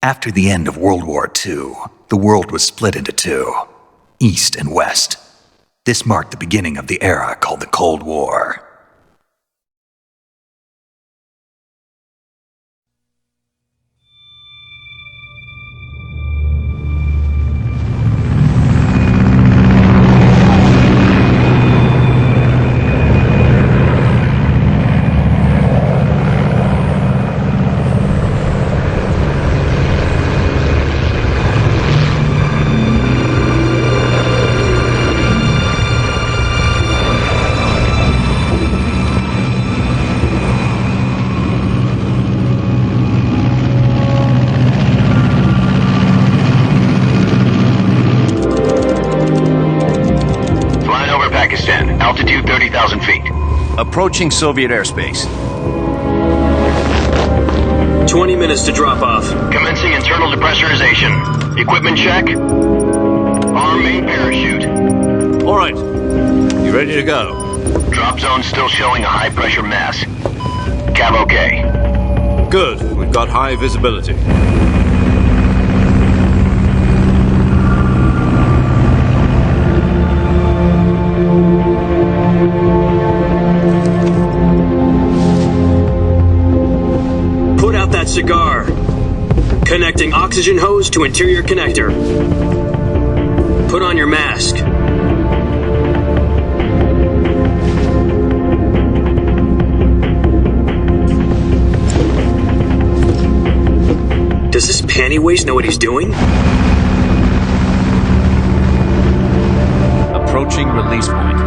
After the end of World War II, the world was split into two, East and West. This marked the beginning of the era called the Cold War. Altitude 30,000 feet. Approaching Soviet airspace. 20 minutes to drop off. Commencing internal depressurization. Equipment check. Arm main parachute. All right. You ready to go? Drop zone still showing a high pressure mass. Cav okay. Good. We've got high visibility. Cigar. Connecting oxygen hose to interior connector. Put on your mask. Does this panty waste know what he's doing? Approaching release point.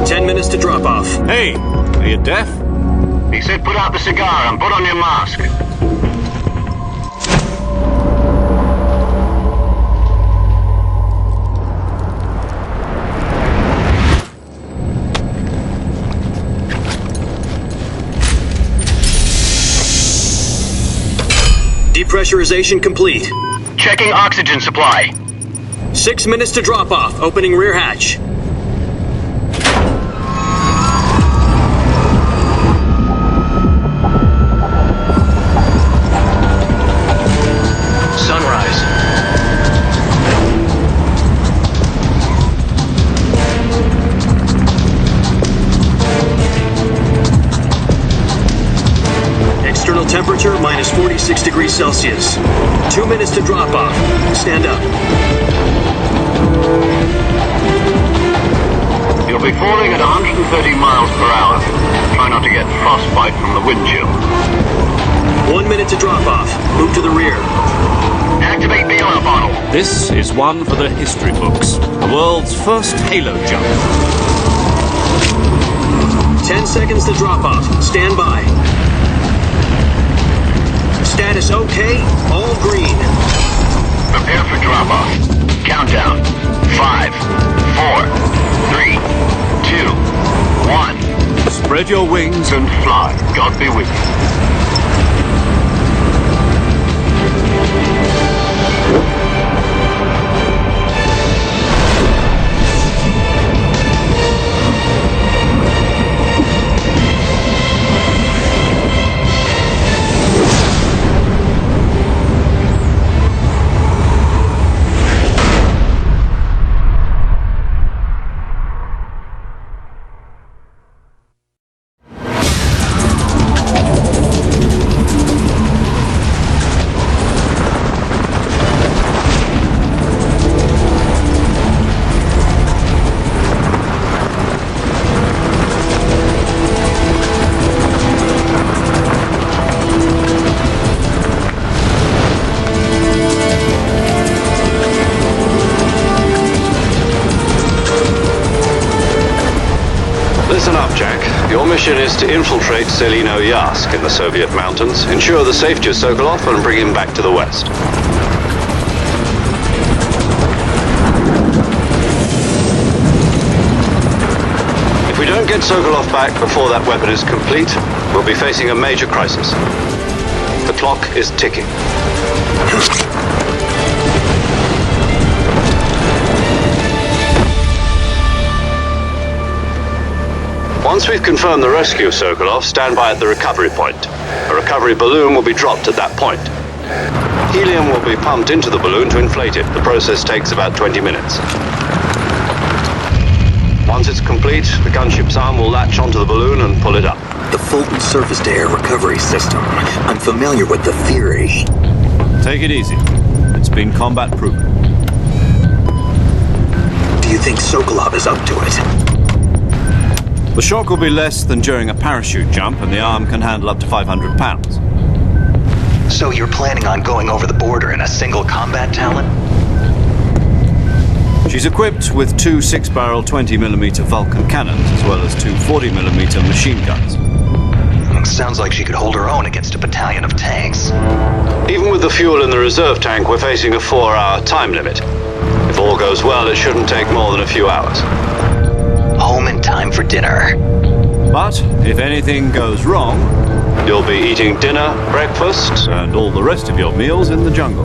10 minutes to drop off. Hey, are you deaf? He said put out the cigar and put on your mask. Depressurization complete. Checking oxygen supply. 6 minutes to drop off. Opening rear hatch. Temperature minus 46 degrees Celsius. 2 minutes to drop off. Stand up. You'll be falling at 130 miles per hour. Try not to get frostbite from the wind chill. 1 minute to drop off. Move to the rear. Activate bailout bottle. This is one for the history books. The world's first halo jump. 10 seconds to drop off. Stand by. Status okay, all green. Prepare for drop-off. Countdown. 5, 4, 3, 2, 1. Spread your wings and fly. God be with you. Listen up, Jack. Your mission is to infiltrate Selino Yask in the Soviet mountains, ensure the safety of Sokolov, and bring him back to the West. If we don't get Sokolov back before that weapon is complete, we'll be facing a major crisis. The clock is ticking. Once we've confirmed the rescue of Sokolov, stand by at the recovery point. A recovery balloon will be dropped at that point. Helium will be pumped into the balloon to inflate it. The process takes about 20 minutes. Once it's complete, the gunship's arm will latch onto the balloon and pull it up. The Fulton surface-to-air recovery system. I'm familiar with the theory. Take it easy. It's been combat-proven. Do you think Sokolov is up to it? The shock will be less than during a parachute jump, and the arm can handle up to 500 pounds. So you're planning on going over the border in a single combat Talon? She's equipped with two 6-barrel 20mm Vulcan cannons, as well as two 40mm machine guns. Sounds like she could hold her own against a battalion of tanks. Even with the fuel in the reserve tank, we're facing a 4-hour time limit. If all goes well, it shouldn't take more than a few hours. Home in time for dinner. But if anything goes wrong, You'll be eating dinner, breakfast, and all the rest of your meals in the jungle.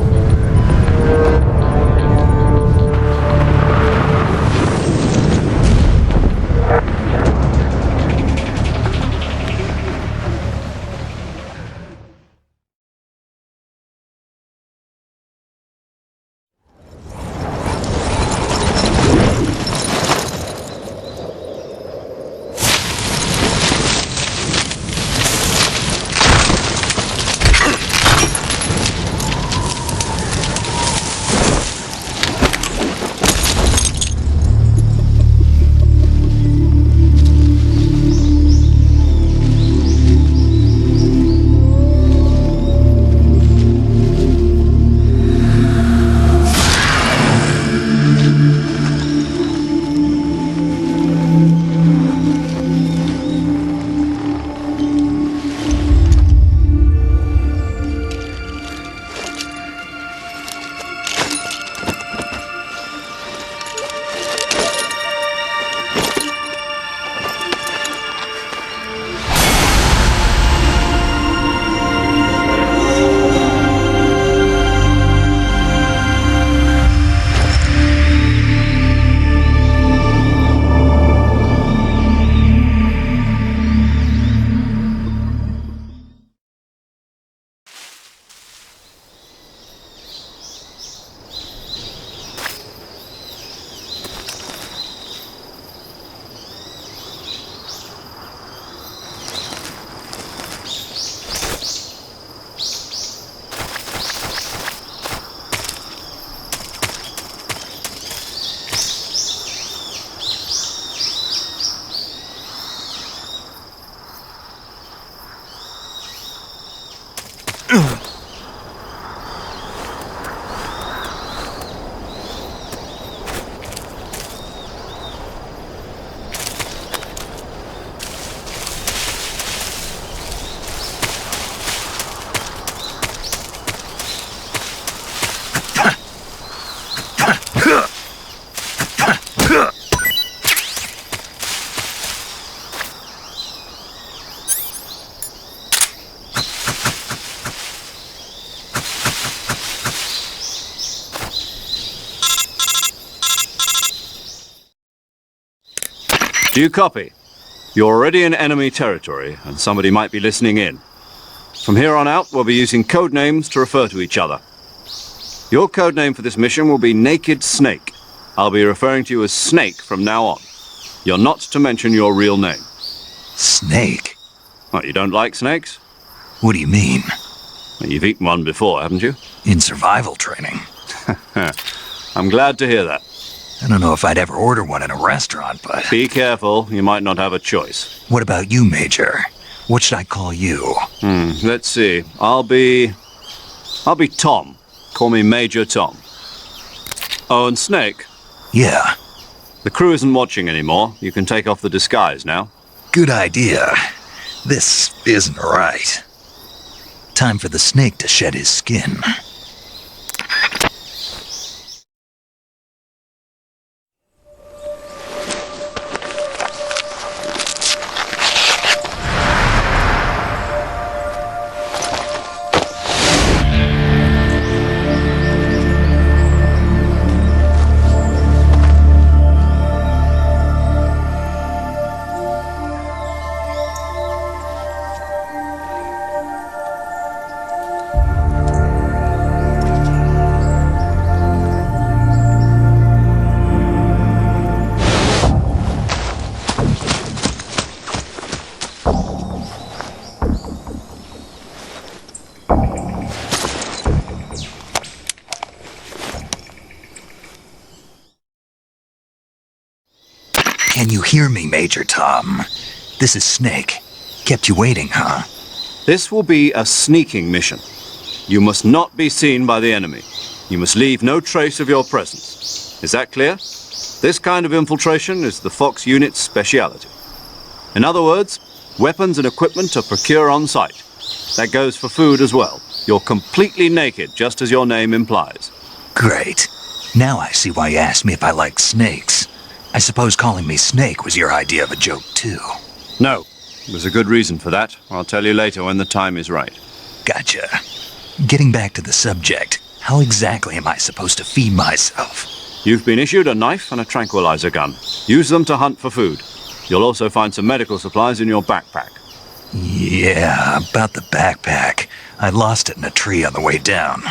Do you copy? You're already in enemy territory, and somebody might be listening in. From here on out, we'll be using code names to refer to each other. Your code name for this mission will be Naked Snake. I'll be referring to you as Snake from now on. You're not to mention your real name. Snake? What, you don't like snakes? What do you mean? Well, you've eaten one before, haven't you? In survival training. I'm glad to hear that. I don't know if I'd ever order one in a restaurant, but... Be careful, you might not have a choice. What about you, Major? What should I call you? Let's see. I'll be Tom. Call me Major Tom. Oh, and Snake. Yeah. The crew isn't watching anymore. You can take off the disguise now. Good idea. This isn't right. Time for the snake to shed his skin. Can you hear me, Major Tom? This is Snake. Kept you waiting, huh? This will be a sneaking mission. You must not be seen by the enemy. You must leave no trace of your presence. Is that clear? This kind of infiltration is the Fox unit's speciality. In other words, weapons and equipment are procured on site. That goes for food as well. You're completely naked, just as your name implies. Great. Now I see why you asked me if I like snakes. I suppose calling me Snake was your idea of a joke, too. No, there's a good reason for that. I'll tell you later when the time is right. Gotcha. Getting back to the subject, how exactly am I supposed to feed myself? You've been issued a knife and a tranquilizer gun. Use them to hunt for food. You'll also find some medical supplies in your backpack. Yeah, about the backpack. I lost it in a tree on the way down.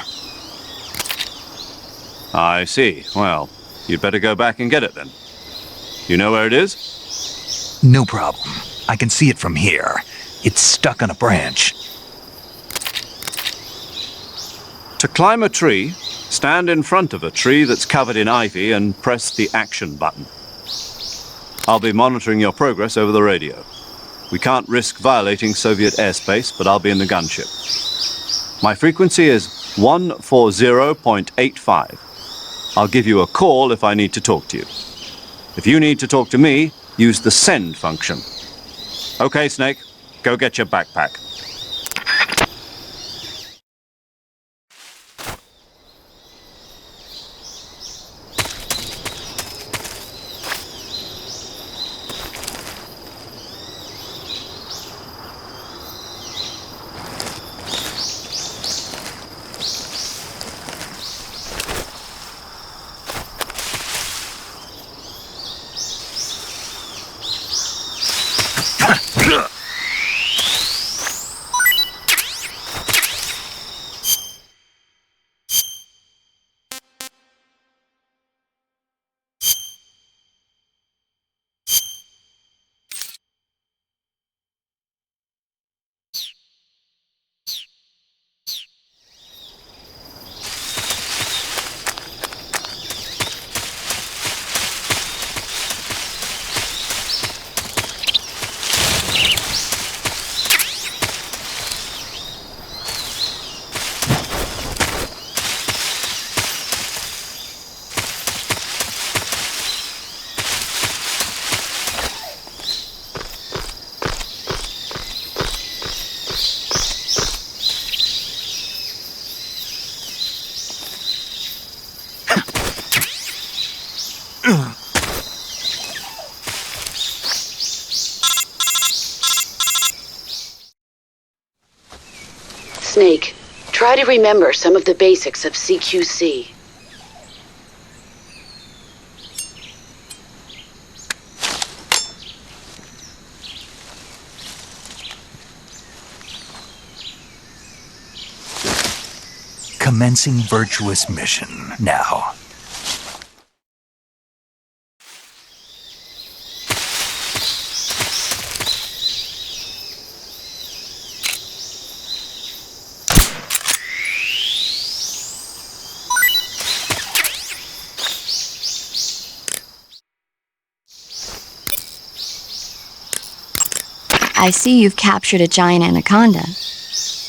I see. Well, you'd better go back and get it then. You know where it is? No problem. I can see it from here. It's stuck on a branch. To climb a tree, stand in front of a tree that's covered in ivy and press the action button. I'll be monitoring your progress over the radio. We can't risk violating Soviet airspace, but I'll be in the gunship. My frequency is 140.85. I'll give you a call if I need to talk to you. If you need to talk to me, use the send function. Okay, Snake, go get your backpack. Snake, try to remember some of the basics of CQC. Commencing virtuous mission now. I see you've captured a giant anaconda.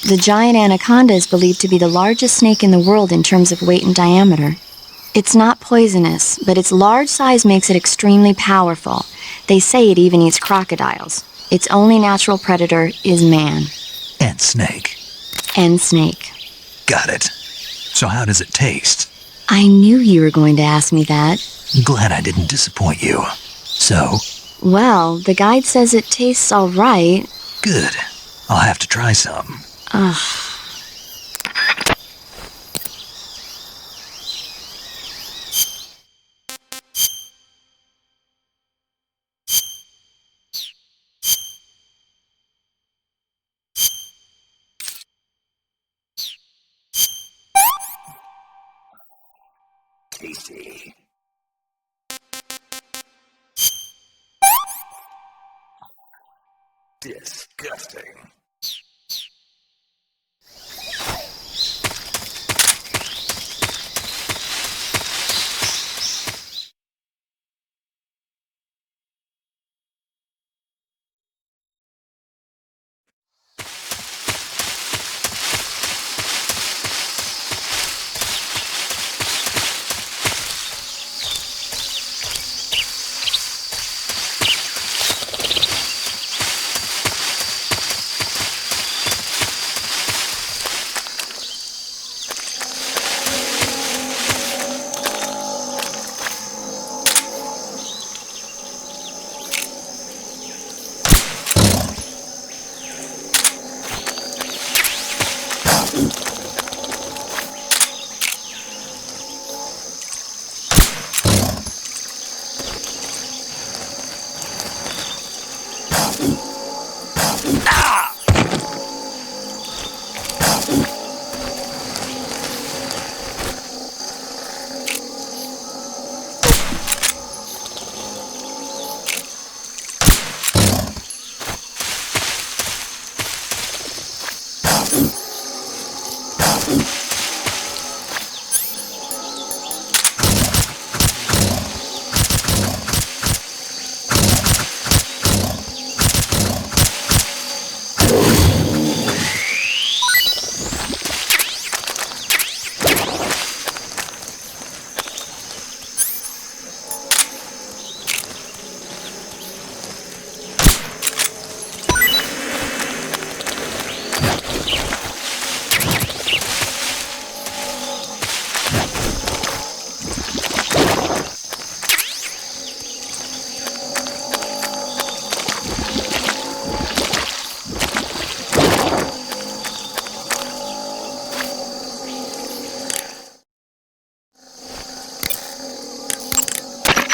The giant anaconda is believed to be the largest snake in the world in terms of weight and diameter. It's not poisonous, but its large size makes it extremely powerful. They say it even eats crocodiles. Its only natural predator is man. And Snake. And Snake. Got it. So how does it taste? I knew you were going to ask me that. Glad I didn't disappoint you. So? Well, the guide says it tastes all right. Good. I'll have to try some. Ugh. Tasty. Disgusting.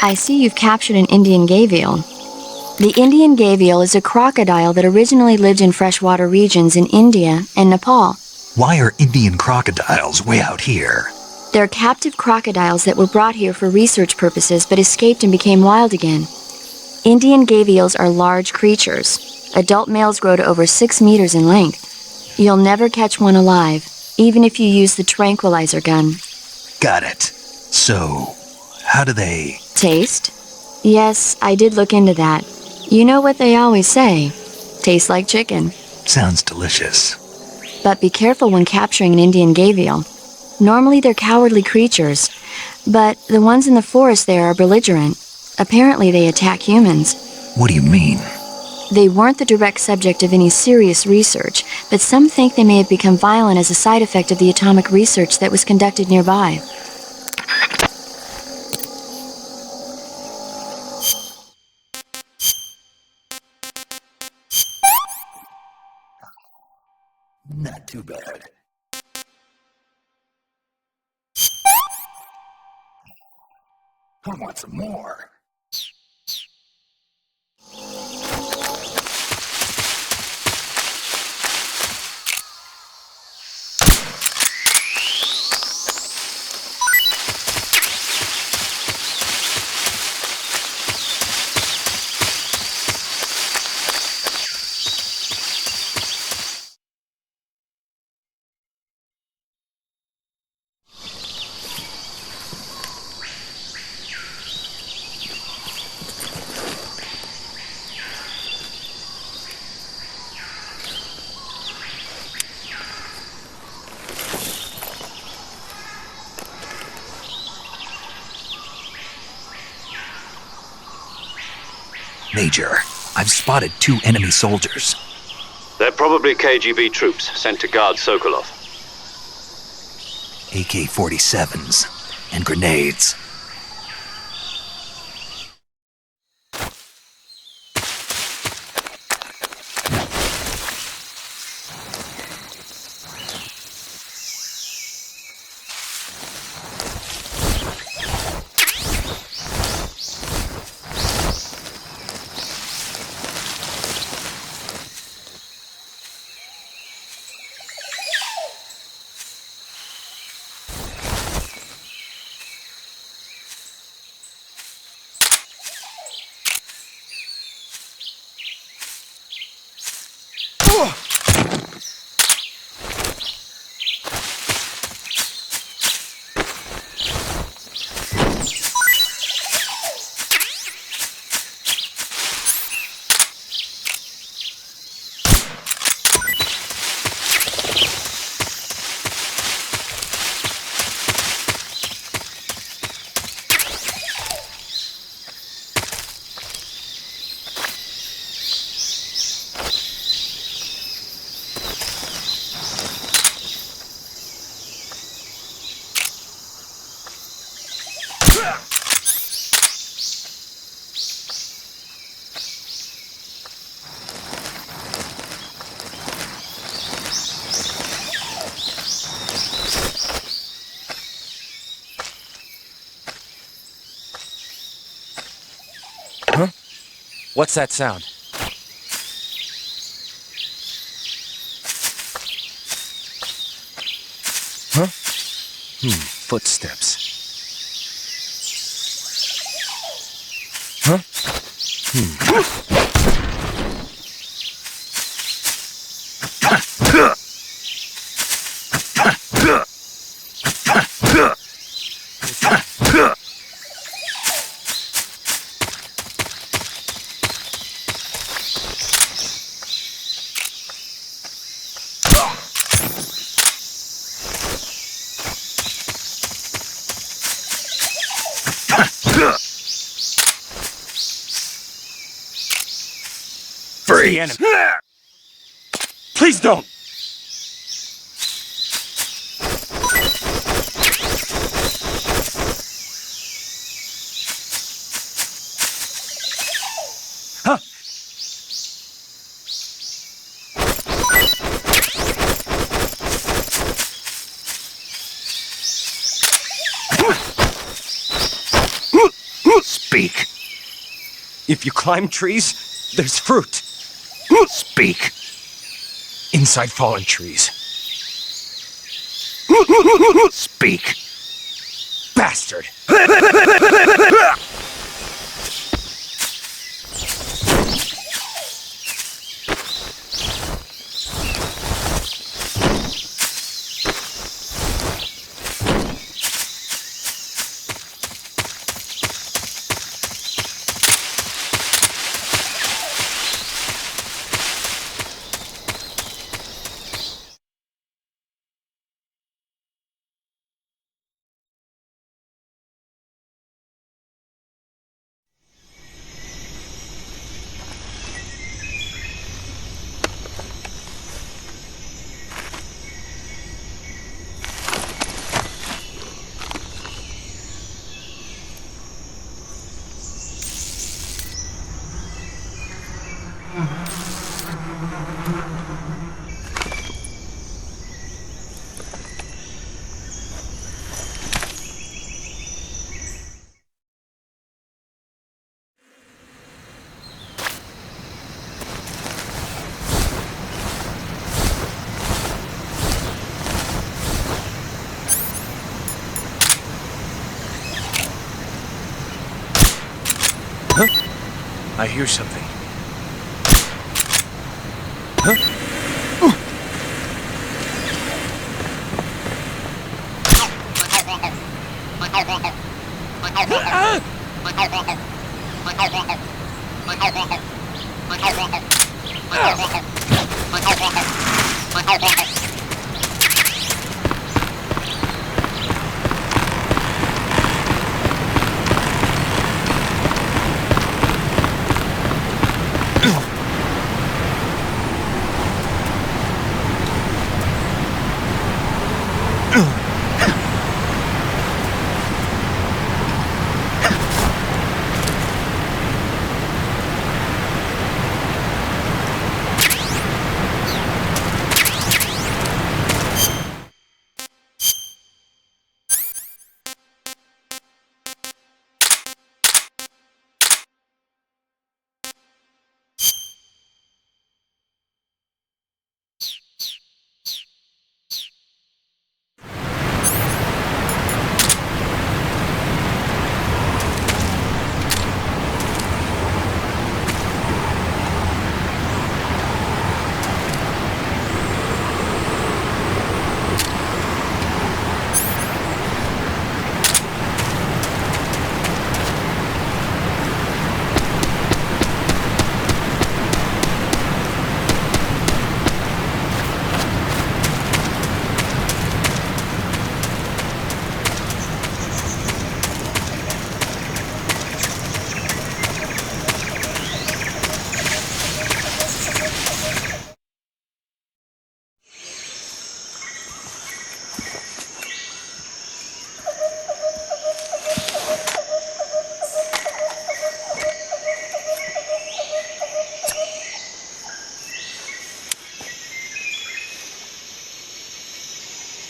I see you've captured an Indian gavial. The Indian gavial is a crocodile that originally lived in freshwater regions in India and Nepal. Why are Indian crocodiles way out here? They're captive crocodiles that were brought here for research purposes but escaped and became wild again. Indian gavials are large creatures. Adult males grow to over 6 meters in length. You'll never catch one alive, even if you use the tranquilizer gun. Got it. So, how do they... Taste? Yes, I did look into that. You know what they always say. Tastes like chicken. Sounds delicious. But be careful when capturing an Indian gavial. Normally they're cowardly creatures, but the ones in the forest there are belligerent. Apparently they attack humans. What do you mean? They weren't the direct subject of any serious research, but some think they may have become violent as a side effect of the atomic research that was conducted nearby. Not too bad. I want some more. Major, I've spotted 2 enemy soldiers. They're probably KGB troops sent to guard Sokolov. AK-47s and grenades. What's that sound? Huh? Footsteps. Huh? The enemy. Please don't! Huh? Speak. If you climb trees, there's fruit. Speak. Inside fallen trees. Speak. Bastard! Huh? I hear something. Huh?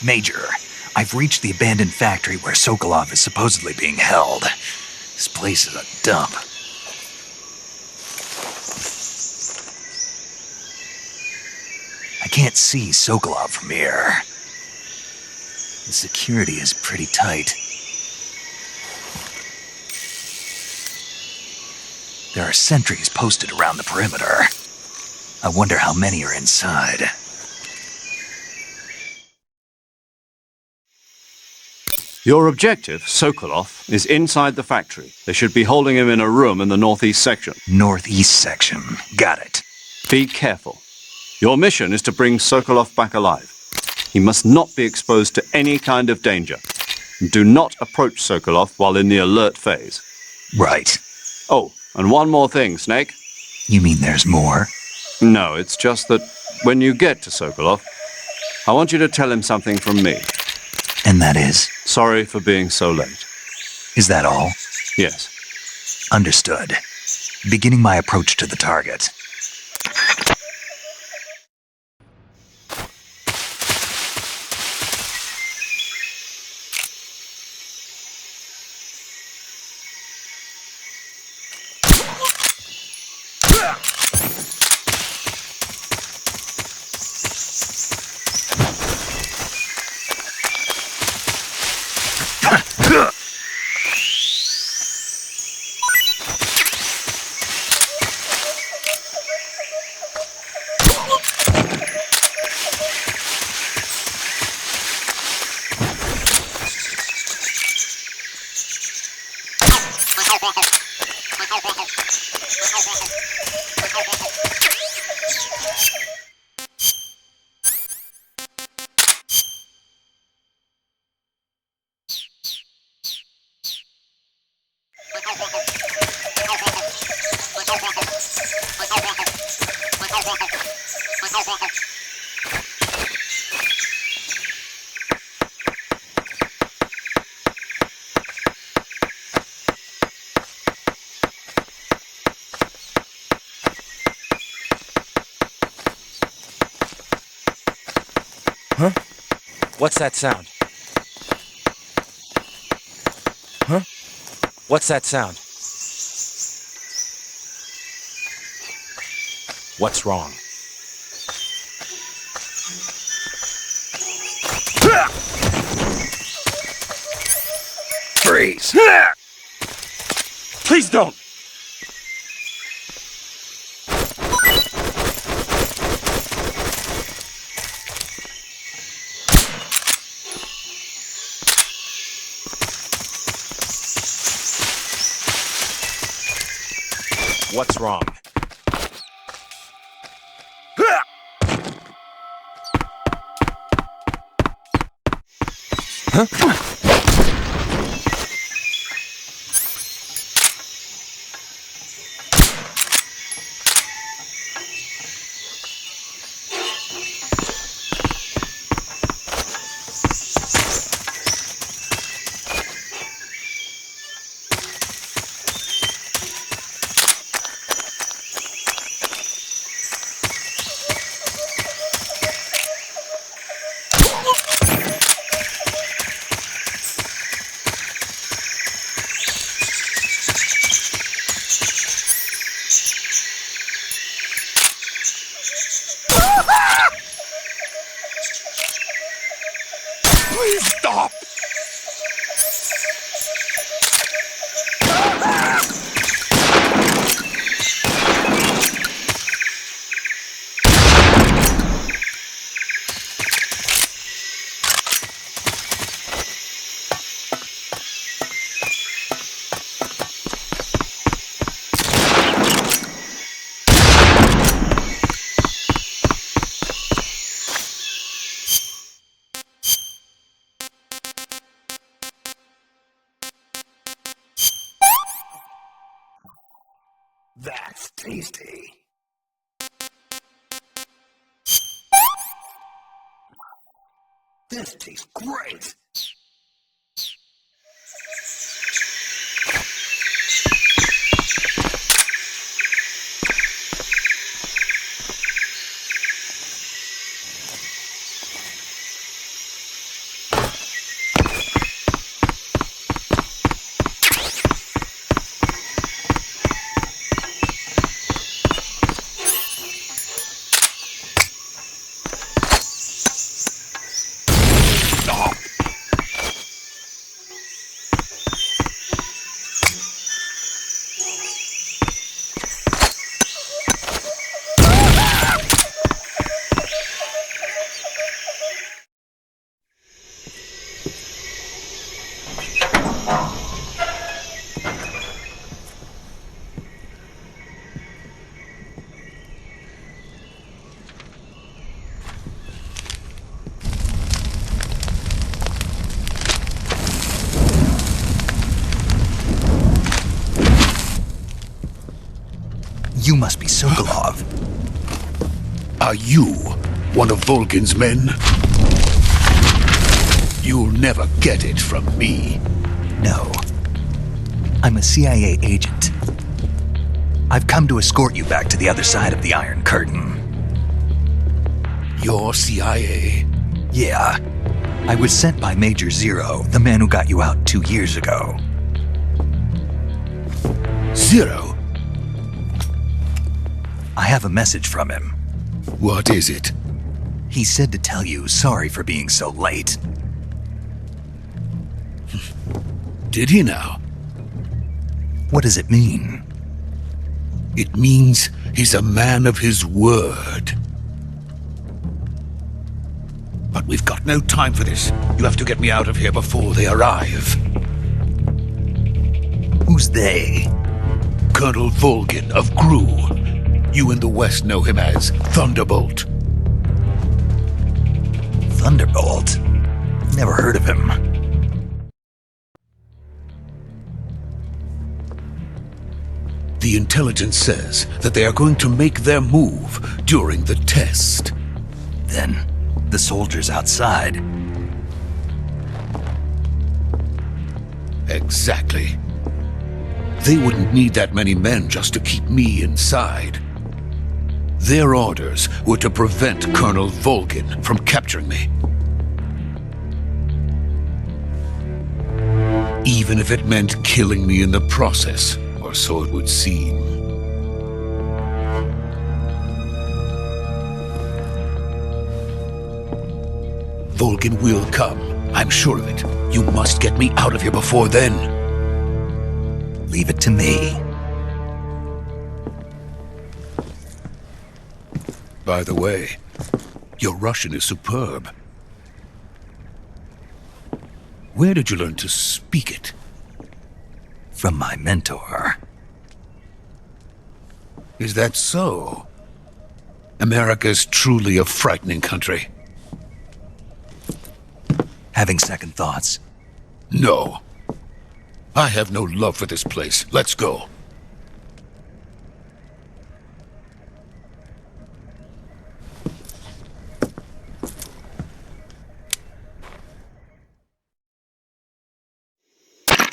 Major, I've reached the abandoned factory where Sokolov is supposedly being held. This place is a dump. can't see Sokolov from here. The security is pretty tight. There are sentries posted around the perimeter. I wonder how many are inside. Your objective, Sokolov, is inside the factory. They should be holding him in a room in the northeast section. Northeast section. Got it. Be careful. Your mission is to bring Sokolov back alive. He must not be exposed to any kind of danger. Do not approach Sokolov while in the alert phase. Right. Oh, and one more thing, Snake. You mean there's more? No, it's just that when you get to Sokolov, I want you to tell him something from me. And that is? Sorry for being so late. Is that all? Yes. Understood. Beginning my approach to the target. Huh? What's that sound? Huh? What's that sound? What's wrong? Freeze! Please don't! What's wrong? Huh? Please stop! That's tasty. This tastes great. You must be Sokolov. Are you one of Volgin's men? You'll never get it from me. No. I'm a CIA agent. I've come to escort you back to the other side of the Iron Curtain. You're CIA? Yeah. I was sent by Major Zero, the man who got you out 2 years ago. Zero? I have a message from him. What is it? He said to tell you sorry for being so late. Did he now? What does it mean? It means he's a man of his word. But we've got no time for this. You have to get me out of here before they arrive. Who's they? Colonel Volgin of Gru. You in the West know him as Thunderbolt. Thunderbolt? Never heard of him. The intelligence says that they are going to make their move during the test. Then, the soldiers outside. Exactly. They wouldn't need that many men just to keep me inside. Their orders were to prevent Colonel Volgin from capturing me. Even if it meant killing me in the process, or so it would seem. Volgin will come. I'm sure of it. You must get me out of here before then. Leave it to me. By the way, your Russian is superb. Where did you learn to speak it? From my mentor. Is that so? America's truly a frightening country. Having second thoughts? No. I have no love for this place. Let's go.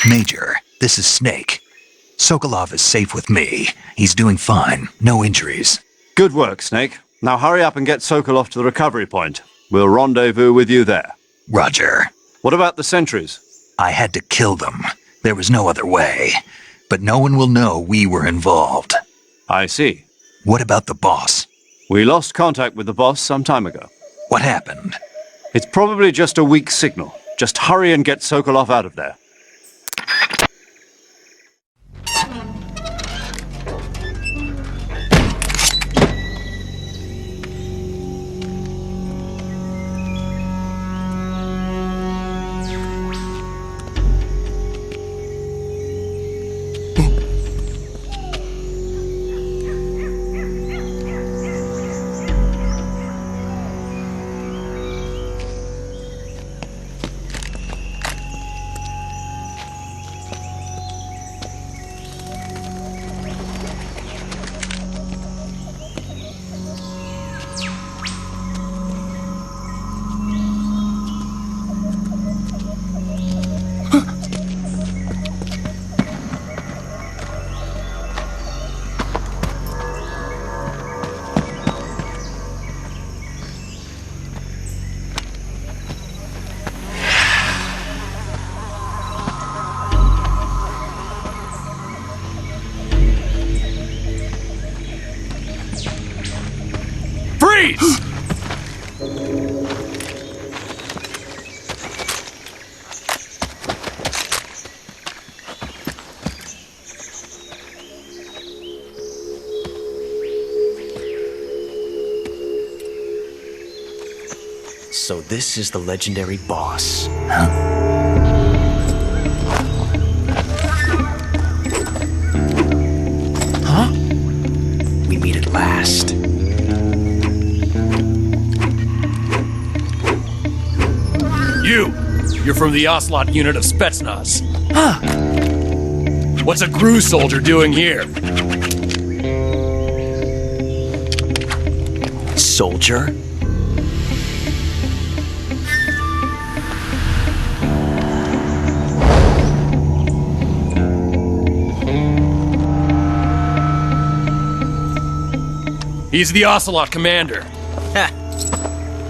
Major, this is Snake. Sokolov is safe with me. He's doing fine. No injuries. Good work, Snake. Now hurry up and get Sokolov to the recovery point. We'll rendezvous with you there. Roger. What about the sentries? I had to kill them. There was no other way. But no one will know we were involved. I see. What about the boss? We lost contact with the boss some time ago. What happened? It's probably just a weak signal. Just hurry and get Sokolov out of there. Freeze! So this is the legendary boss. Huh? We meet at last. You're from the Ocelot unit of Spetsnaz. Huh. What's a Gru soldier doing here? soldier? He's the Ocelot commander. Ha!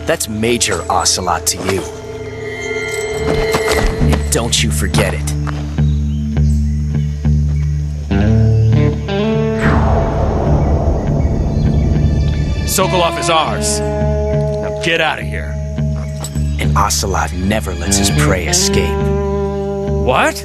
That's Major Ocelot to you. And don't you forget it. Sokolov is ours. Now get out of here. And Ocelot never lets his prey escape. What?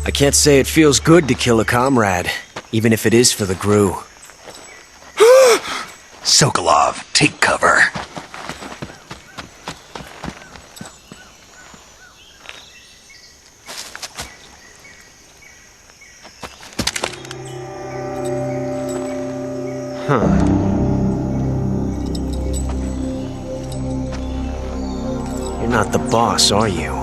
I can't say it feels good to kill a comrade, even if it is for the Gru. Sokolov, take cover. You're not the boss, are you?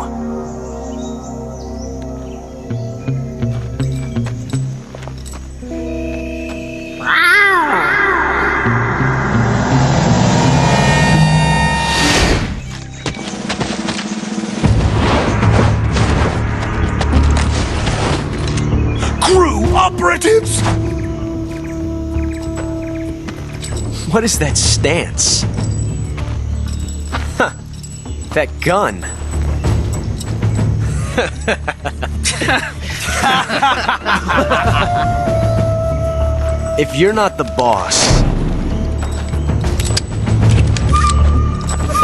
Operatives! What is that stance? Huh. That gun. If you're not the boss,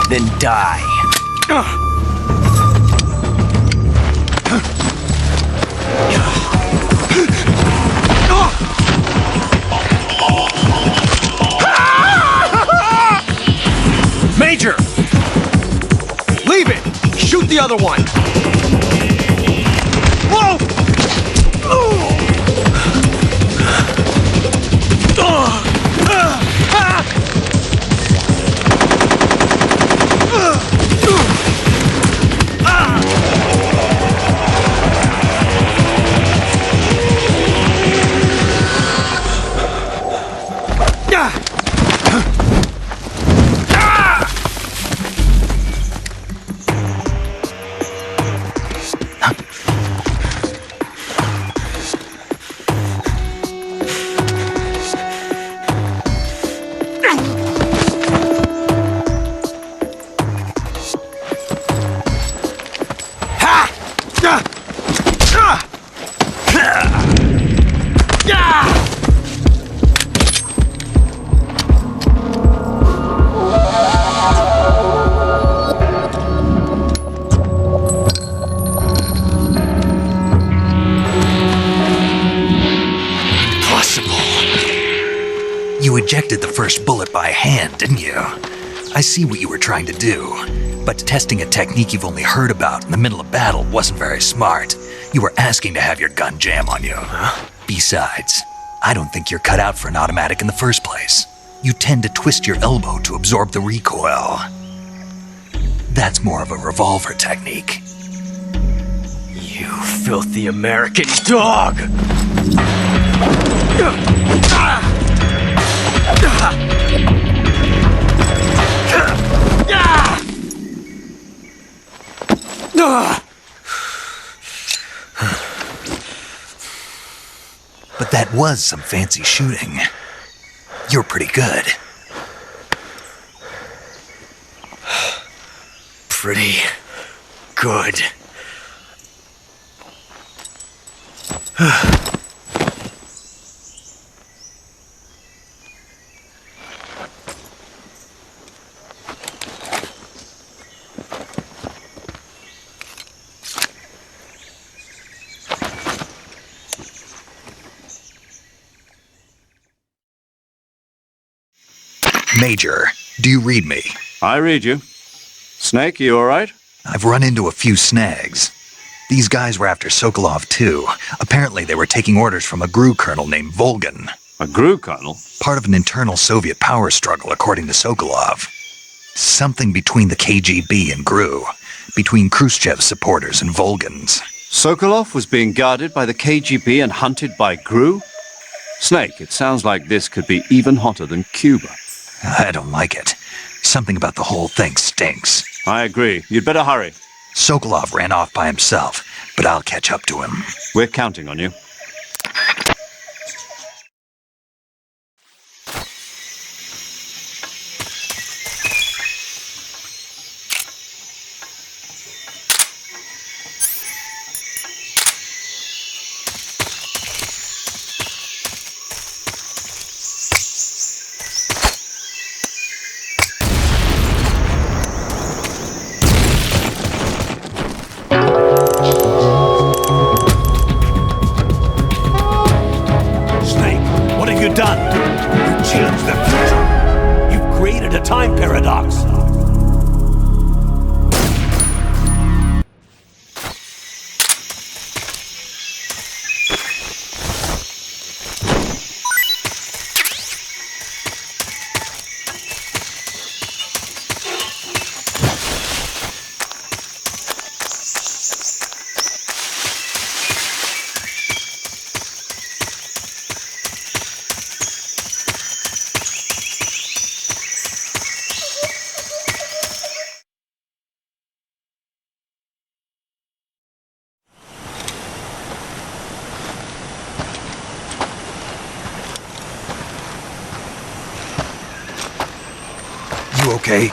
then die. Major! Leave it! Shoot the other one! Whoa! You ejected the first bullet by hand, didn't you? I see what you were trying to do, but testing a technique you've only heard about in the middle of battle wasn't very smart. You were asking to have your gun jam on you. Huh? Besides, I don't think you're cut out for an automatic in the first place. You tend to twist your elbow to absorb the recoil. That's more of a revolver technique. You filthy American dog! But That was some fancy shooting. You're pretty good. Pretty good. Major, do you read me? I read you. Snake, you alright? I've run into a few snags. These guys were after Sokolov too. Apparently they were taking orders from a GRU colonel named Volgan. A GRU colonel? Part of an internal Soviet power struggle, according to Sokolov. Something between the KGB and GRU. Between Khrushchev's supporters and Volgan's. Sokolov was being guarded by the KGB and hunted by GRU? Snake, it sounds like this could be even hotter than Cuba. I don't like it. Something about the whole thing stinks. I agree. You'd better hurry. Sokolov ran off by himself, but I'll catch up to him. We're counting on you. Time paradox. You okay?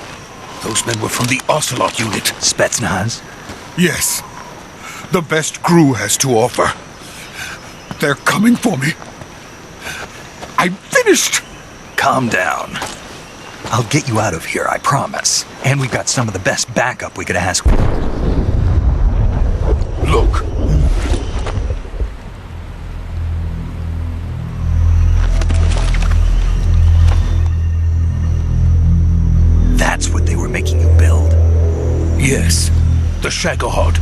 Those men were from the Ocelot unit. Spetsnaz? Yes. The best GRU has to offer. They're coming for me. I'm finished! Calm down. I'll get you out of here, I promise. And we've got some of the best backup we could ask. Look. That's what they were making you build? Yes. The Shagohod.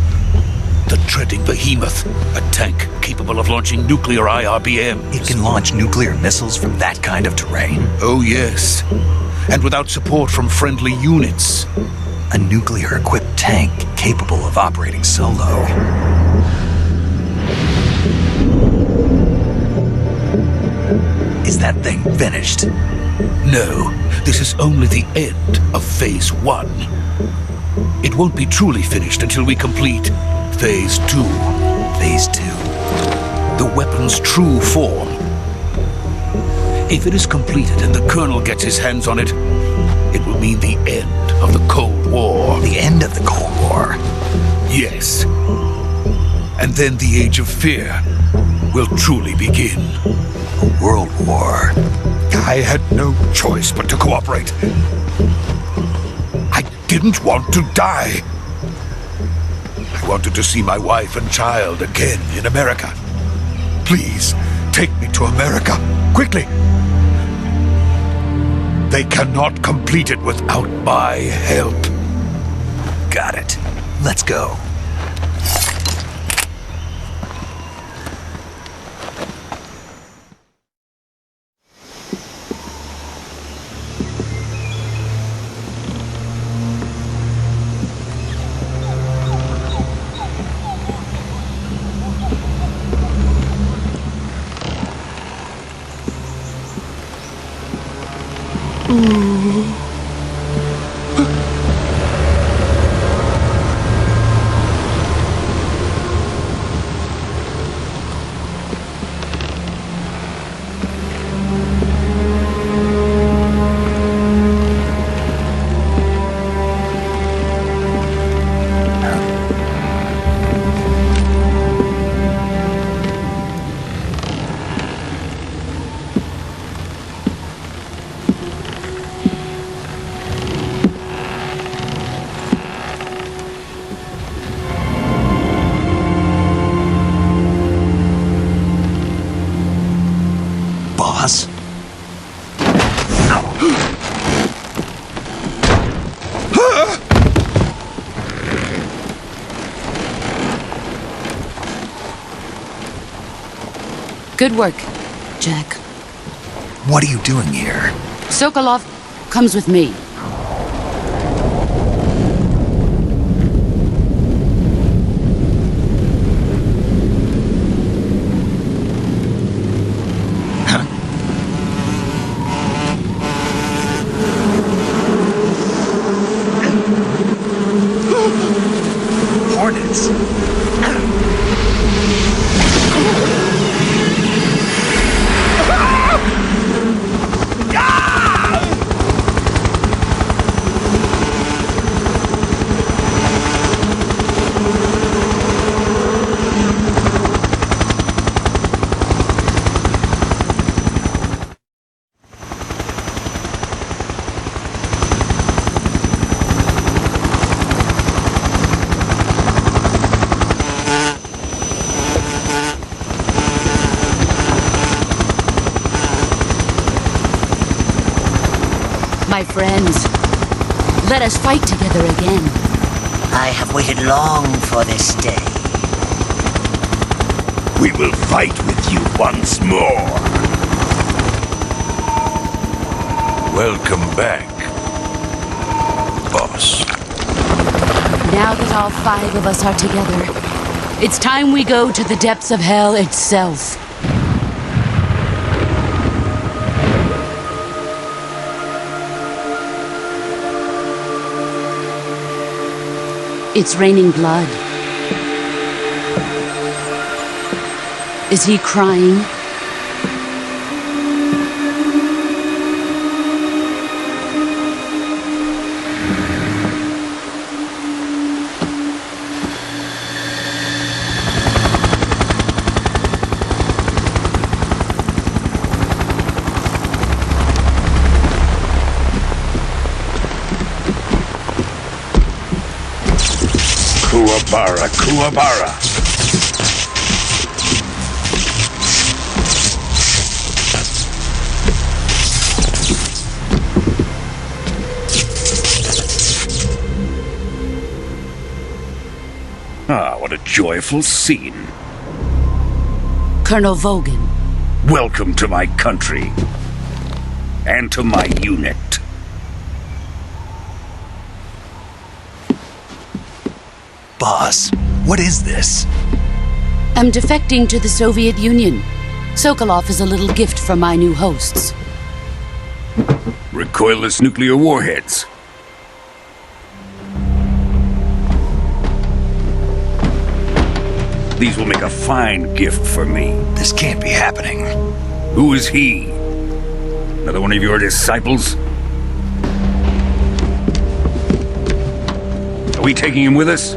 The treading behemoth. A tank capable of launching nuclear IRBMs. It can launch nuclear missiles from that kind of terrain? Oh, yes. And without support from friendly units. A nuclear-equipped tank capable of operating solo. Is that thing finished? No, this is only the end of Phase 1. It won't be truly finished until we complete Phase 2. Phase 2? The weapon's true form. If it is completed and the Colonel gets his hands on it, it will mean the end of the Cold War. The end of the Cold War? Yes. And then the Age of Fear will truly begin. A world war. I had no choice but to cooperate. I didn't want to die. I wanted to see my wife and child again in America. Please, take me to America, quickly. They cannot complete it without my help. Got it. Let's go. Good work, Jack. What are you doing here? Sokolov comes with me. Hornets. My friends, let us fight together again. I have waited long for this day. We will fight with you once more. Welcome back, boss. Now that all 5 of us are together, it's time we go to the depths of hell itself. It's raining blood. Is he crying? Kuwabara, Kuwabara. Ah, what a joyful scene. Colonel Volgin. Welcome to my country. And to my unit. Boss, what is this? I'm defecting to the Soviet Union. Sokolov is a little gift from my new hosts. Recoilless nuclear warheads. These will make a fine gift for me. This can't be happening. Who is he? Another one of your disciples? Are we taking him with us?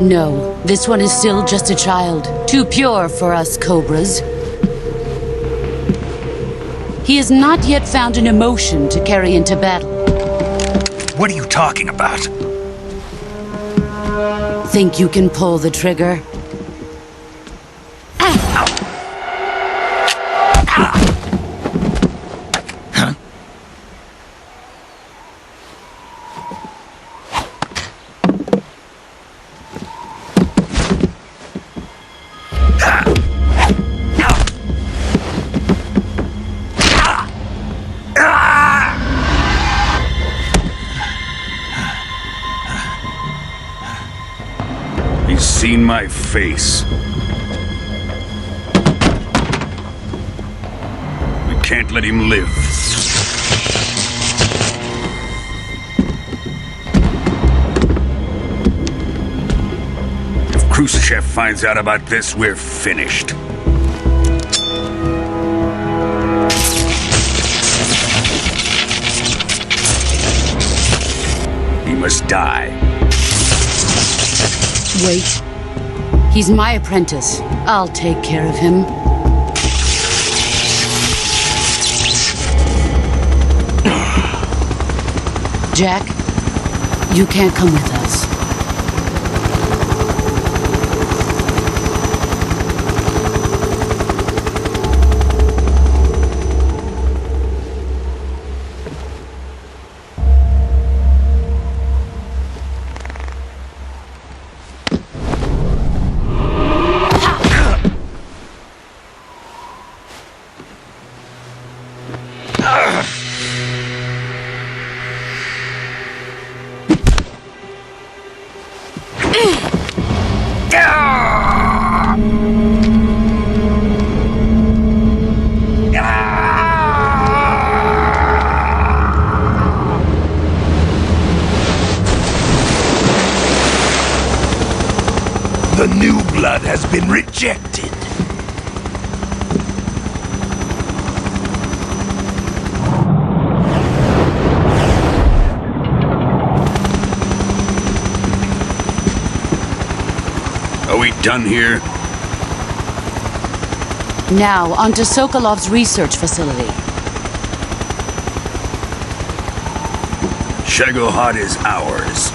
No, this one is still just a child. Too pure for us Cobras. He has not yet found an emotion to carry into battle. What are you talking about? Think you can pull the trigger? He's seen my face. We can't let him live. If Khrushchev finds out about this, we're finished. He must die. Wait. He's my apprentice. I'll take care of him. Jack, you can't come with us. The new blood has been rejected. Are we done here? Now, onto Sokolov's research facility. Shagohod is ours.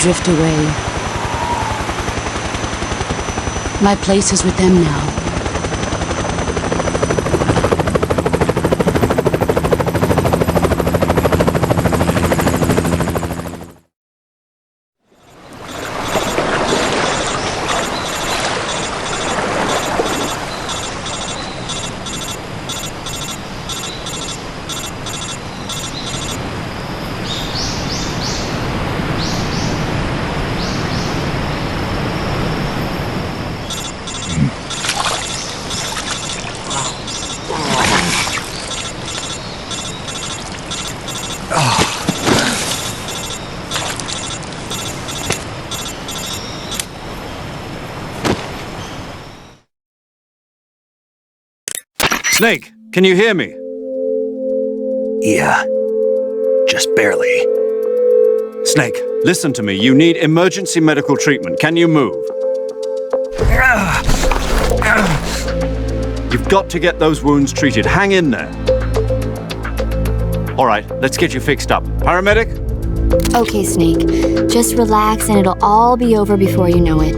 Drift away. My place is with them now. Snake, can you hear me? Yeah. Just barely. Snake, listen to me. You need emergency medical treatment. Can you move? You've got to get those wounds treated. Hang in there. All right, let's get you fixed up. Paramedic? Okay, Snake. Just relax and it'll all be over before you know it.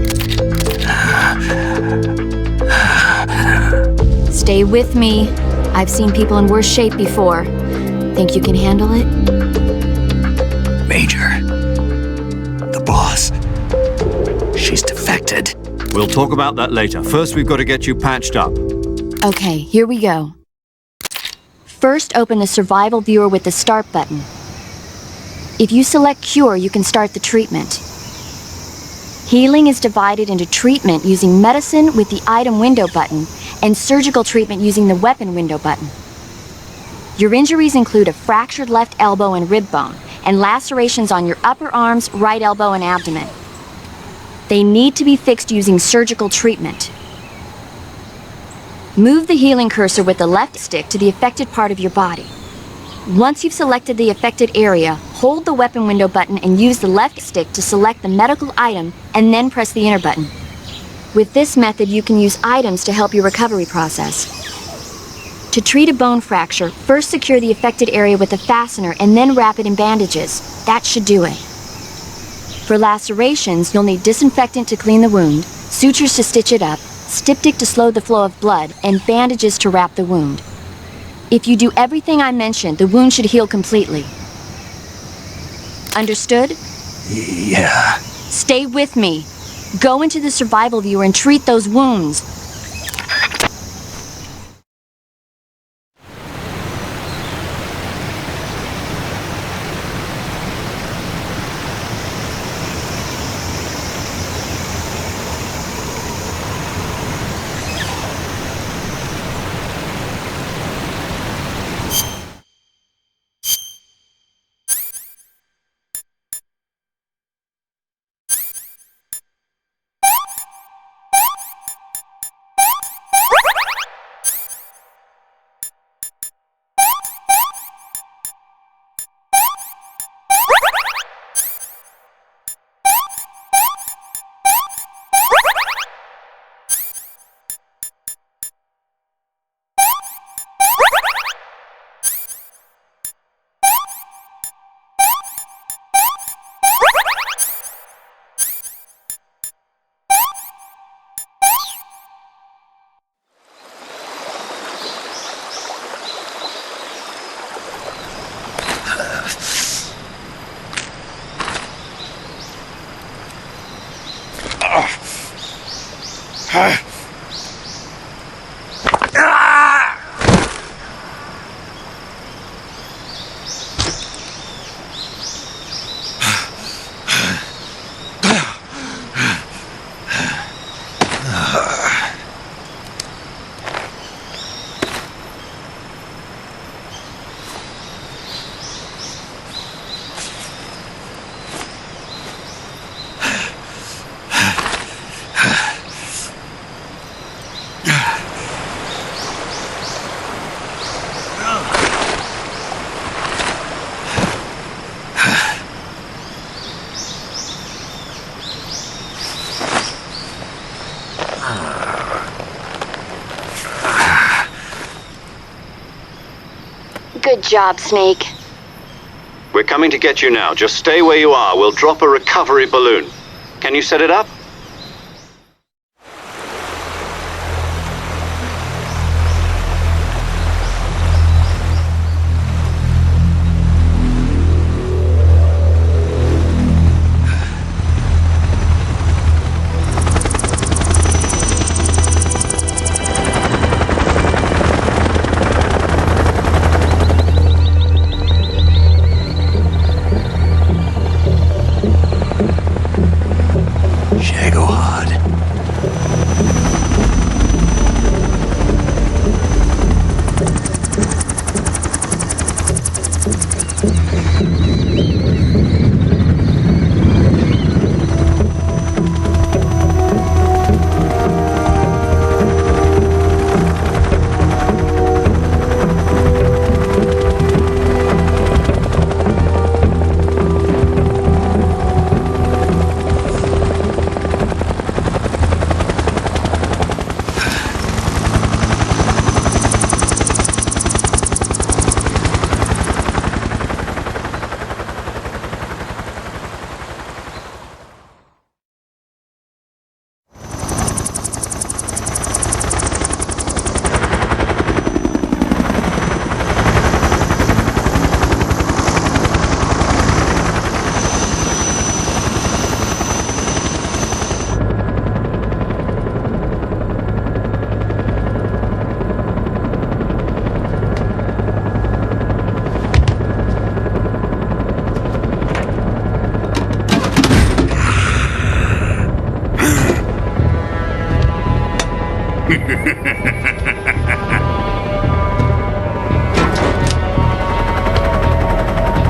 Stay with me. I've seen people in worse shape before. Think you can handle it? Major. The boss. She's defected. We'll talk about that later. First, we've got to get you patched up. Okay, here we go. First, open the survival viewer with the start button. If you select cure, you can start the treatment. Healing is divided into treatment using medicine with the item window button and surgical treatment using the weapon window button. Your injuries include a fractured left elbow and rib bone, and lacerations on your upper arms, right elbow, and abdomen. They need to be fixed using surgical treatment. Move the healing cursor with the left stick to the affected part of your body. Once you've selected the affected area, hold the weapon window button and use the left stick to select the medical item, and then press the enter button. With this method, you can use items to help your recovery process. To treat a bone fracture, first secure the affected area with a fastener and then wrap it in bandages. That should do it. For lacerations, you'll need disinfectant to clean the wound, sutures to stitch it up, styptic to slow the flow of blood, and bandages to wrap the wound. If you do everything I mentioned, the wound should heal completely. Understood? Yeah. Stay with me. Go into the survival viewer and treat those wounds. Good job, Snake. We're coming to get you now. Just stay where you are. We'll drop a recovery balloon. Can you set it up?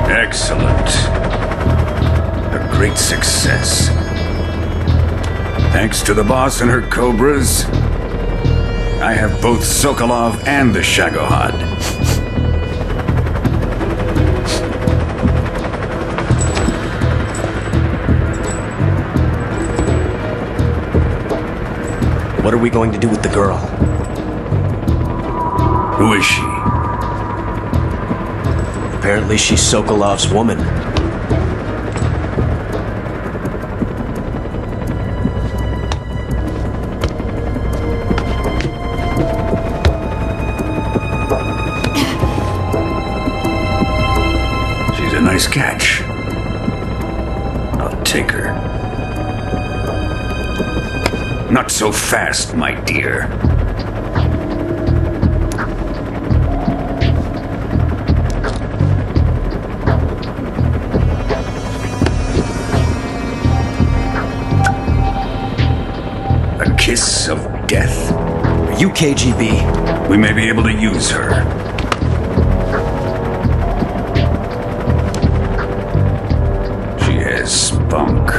Excellent. A great success. Thanks to the boss and her cobras, I have both Sokolov and the Shagohod. What are we going to do with the girl? Who is she? Apparently she's Sokolov's woman. She's a nice catch. I'll take her. Not so fast, my dear. A kiss of death. Are you KGB? We may be able to use her. She has spunk.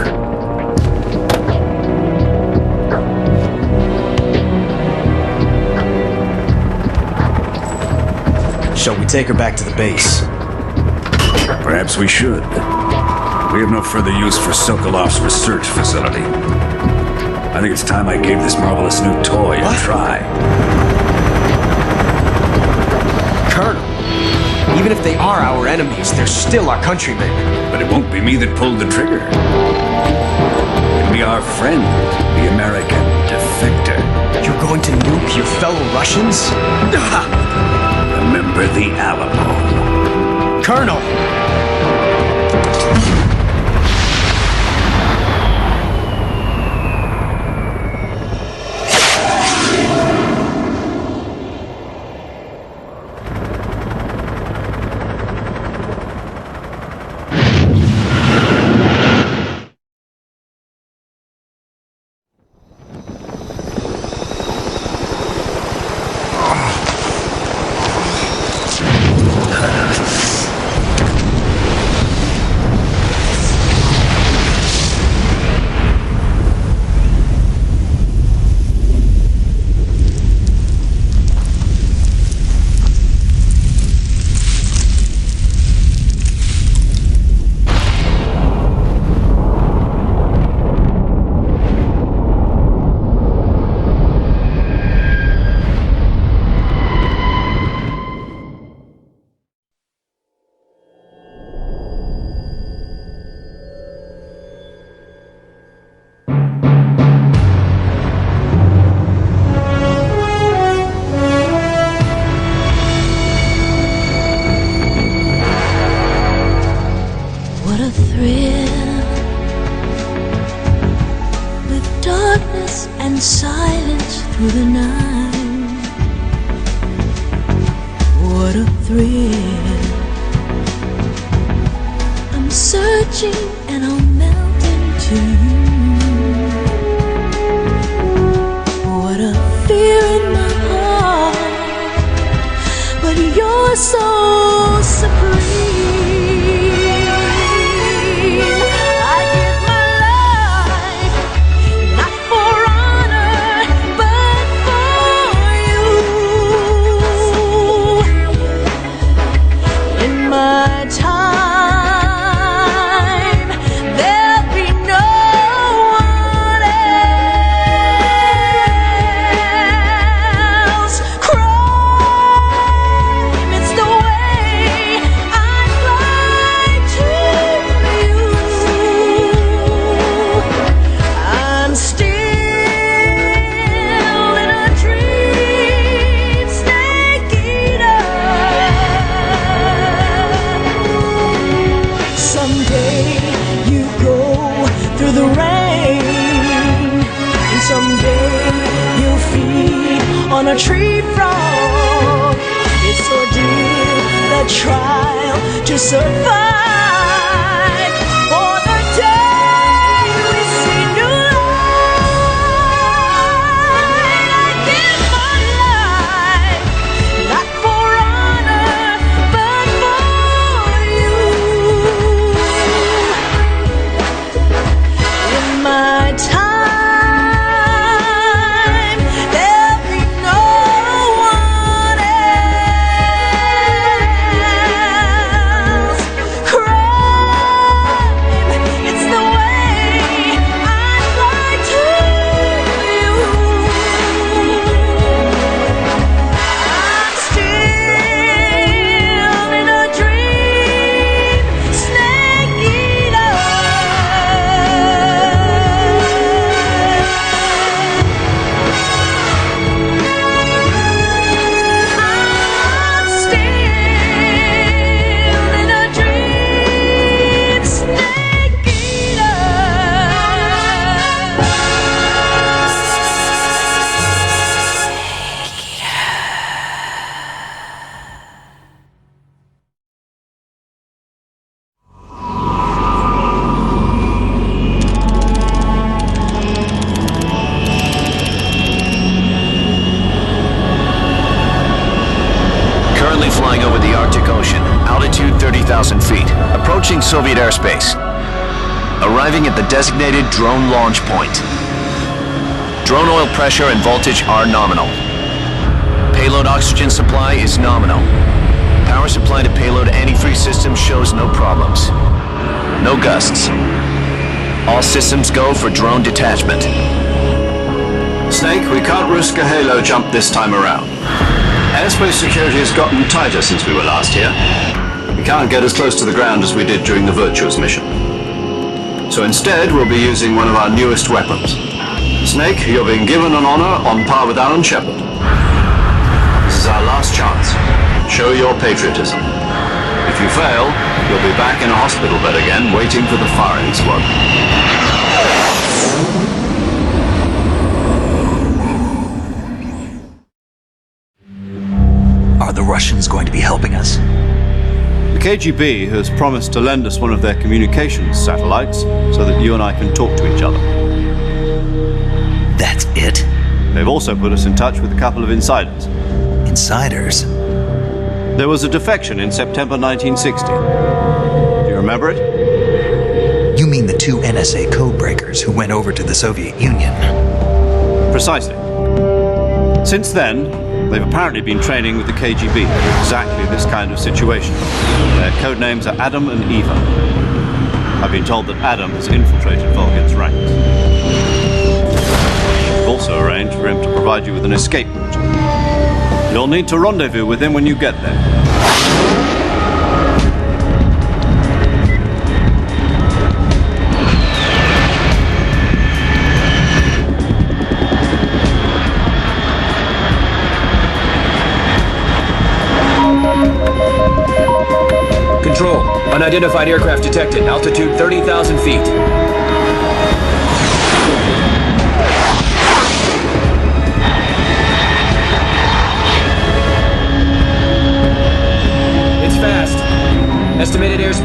Shall we take her back to the base? Perhaps we should. We have no further use for Sokolov's research facility. I think it's time I gave this marvelous new toy a try. Colonel, even if they are our enemies, they're still our countrymen. But it won't be me that pulled the trigger. It'll be our friend, the American defector. You're going to nuke your fellow Russians? Remember the Alamo. Colonel! darkness and silence through the night. What a thrill. I'm searching and I'll melt into you. What a fear in my heart, but you're so supreme. On a tree frog, it's ordeal, the trial to survive. For the day we see new light, I give my life, not for honor, but for you. In my time, approaching Soviet airspace. Arriving at the designated drone launch point. Drone oil pressure and voltage are nominal. Payload oxygen supply is nominal. Power supply to payload antifreeze system shows no problems. No gusts. All systems go for drone detachment. Snake, we can't risk a halo jump this time around. Airspace security has gotten tighter since we were last here. We can't get as close to the ground as we did during the Virtuous mission. So instead, we'll be using one of our newest weapons. Snake, you're being given an honor on par with Alan Shepard. This is our last chance. Show your patriotism. If you fail, you'll be back in a hospital bed again, waiting for the firing squad. Are the Russians going to be helping us? The KGB has promised to lend us one of their communications satellites so that you and I can talk to each other. That's it? They've also put us in touch with a couple of insiders. Insiders? There was a defection in September 1960. Do you remember it? You mean the two NSA codebreakers who went over to the Soviet Union? Precisely. Since then, they've apparently been training with the KGB for exactly this kind of situation. Their code names are Adam and Eva. I've been told that Adam has infiltrated Volgin's ranks. We've also arranged for him to provide you with an escape route. You'll need to rendezvous with him when you get there. Control. Unidentified aircraft detected. Altitude 30,000 feet.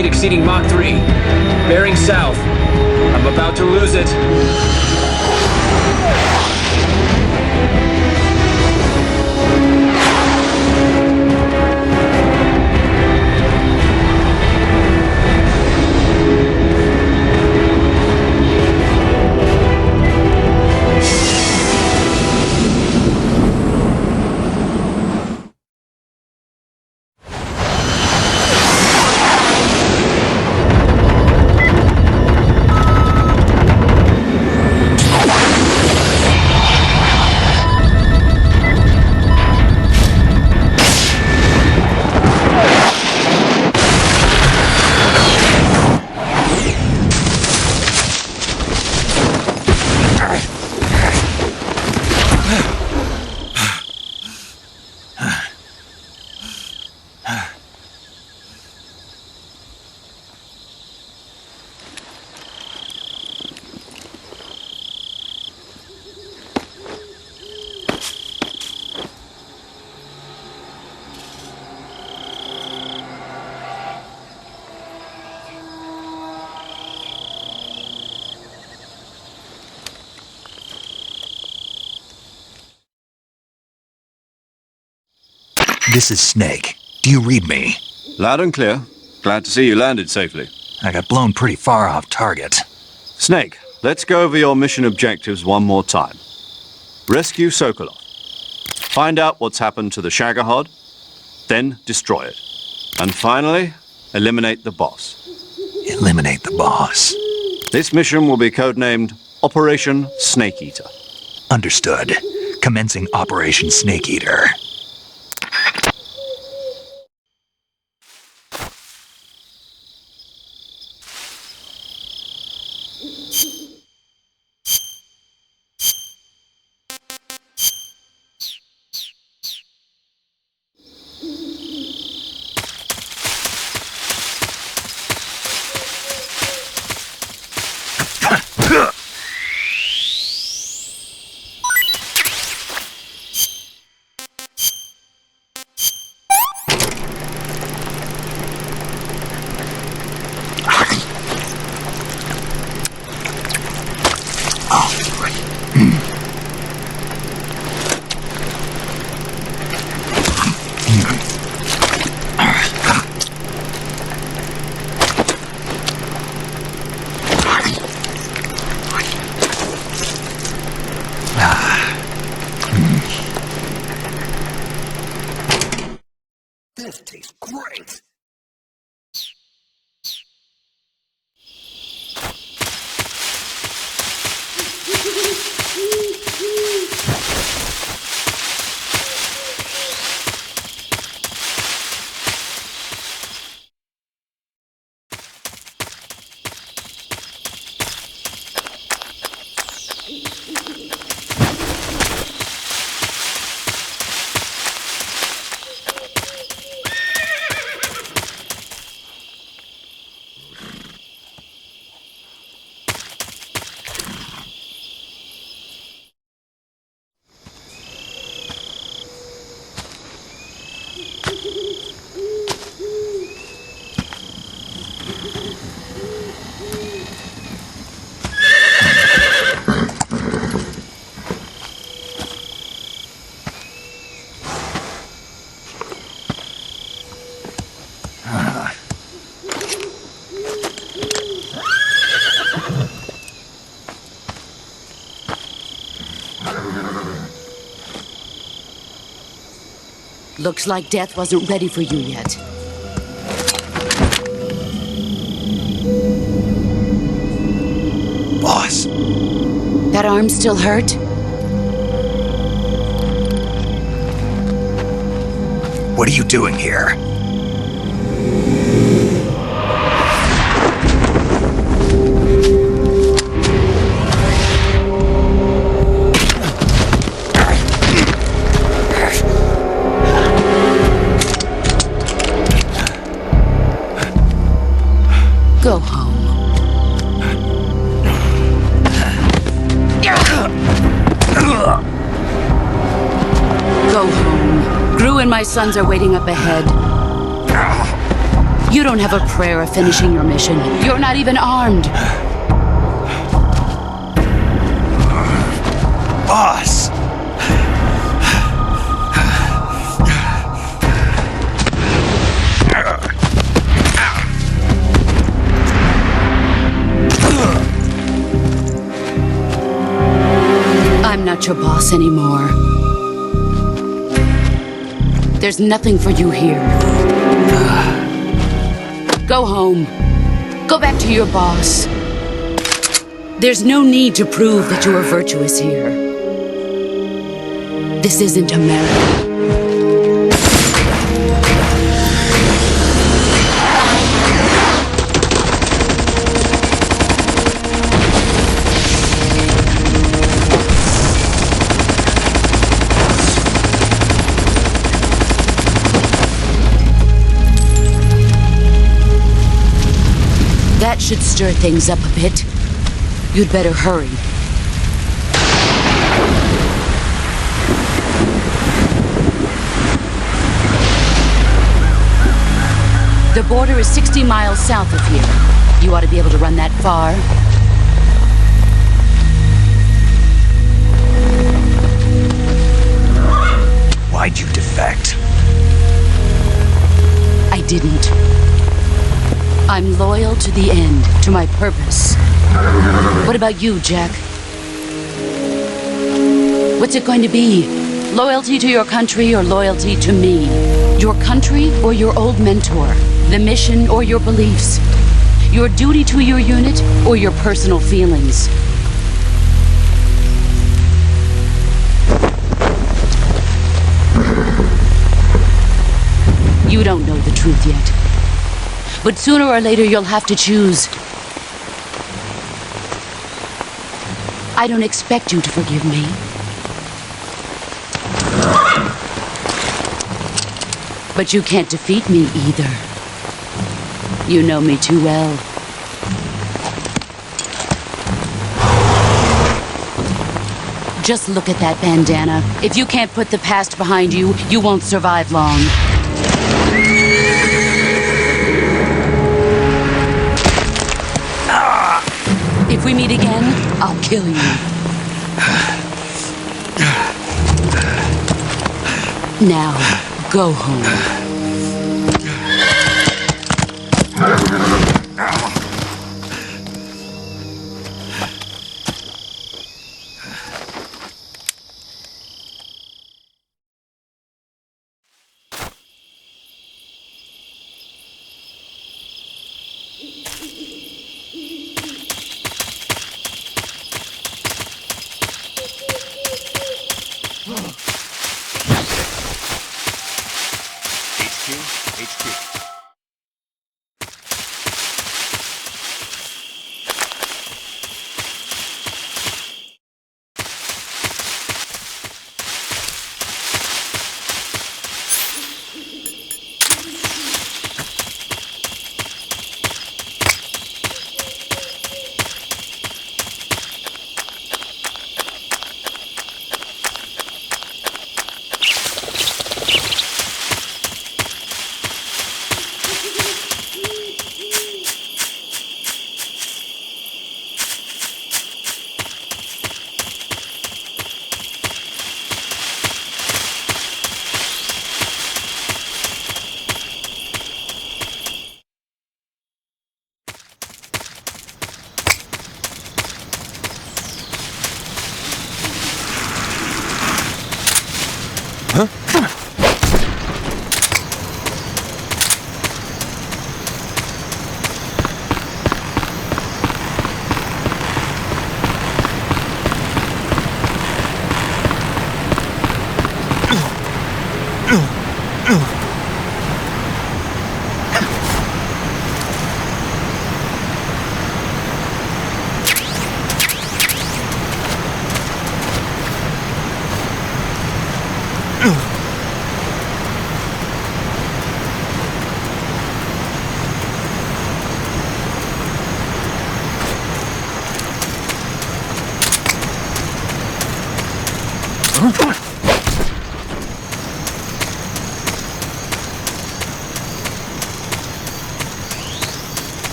speed exceeding Mach 3. Bearing south. I'm about to lose it. This is Snake. Do you read me? Loud and clear. Glad to see you landed safely. I got blown pretty far off target. Snake, let's go over your mission objectives one more time. Rescue Sokolov. Find out what's happened to the Shagohod, then destroy it. And finally, eliminate the boss. Eliminate the boss. This mission will be codenamed Operation Snake Eater. Understood. Commencing Operation Snake Eater. This tastes great. Looks like death wasn't ready for you yet. Boss. That arm still hurt? What are you doing here? Go home. Go home. Gru and my sons are waiting up ahead. You don't have a prayer of finishing your mission. You're not even armed. Boss! I'm not your boss anymore. There's nothing for you here. Go home. Go back to your boss. There's no need to prove that you are virtuous here. This isn't America. That should stir things up a bit. You'd better hurry. The border is 60 miles south of here. You ought to be able to run that far. Why'd you defect? I didn't. I'm loyal to the end, to my purpose. What about you, Jack? What's it going to be? Loyalty to your country or loyalty to me? Your country or your old mentor? The mission or your beliefs? Your duty to your unit or your personal feelings? You don't know the truth yet. But sooner or later you'll have to choose. I don't expect you to forgive me. But you can't defeat me either. You know me too well. Just look at that bandana. If you can't put the past behind you, you won't survive long. If we meet again, I'll kill you. Now, go home.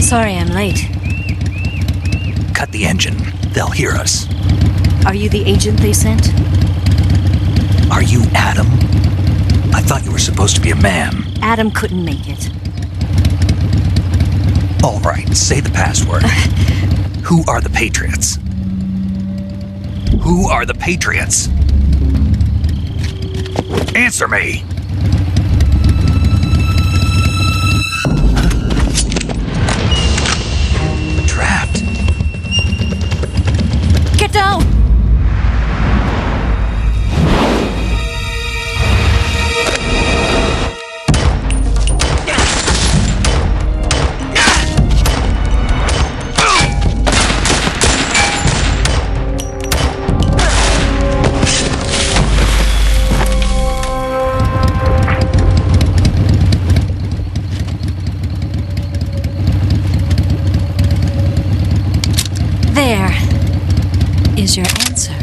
Sorry I'm late. Cut the engine. They'll hear us. Are you the agent they sent? Are you Adam? I thought you were supposed to be a man. Adam couldn't make it. All right, say the password. Who are the Patriots? Who are the Patriots? Answer me! Trapped. Get down! There is your answer.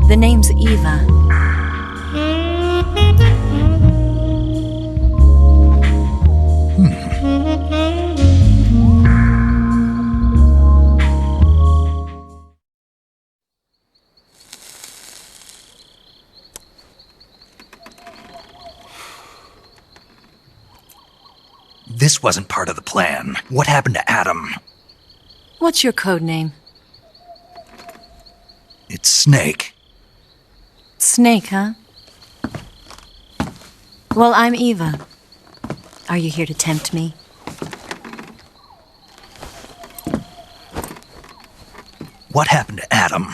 The name's Eva. This wasn't part of the plan. What happened to Adam? What's your code name? It's Snake. Snake, huh? Well, I'm Eva. Are you here to tempt me? What happened to Adam?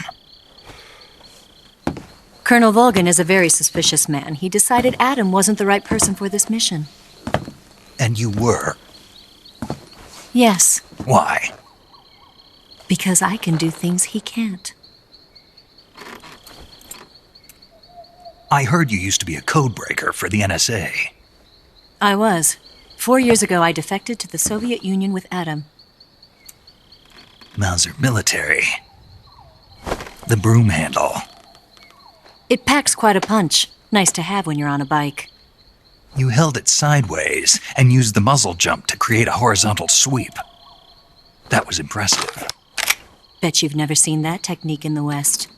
Colonel Volgin is a very suspicious man. He decided Adam wasn't the right person for this mission. And you were. Yes, Why? because I can do things he can't. I heard you used to be a codebreaker for the NSA. I was. 4 years ago, I defected to the Soviet Union with Adam. Mauser military. The broom handle. It packs quite a punch. Nice to have when you're on a bike. You held it sideways and used the muzzle jump to create a horizontal sweep. That was impressive. Bet you've never seen that technique in the West.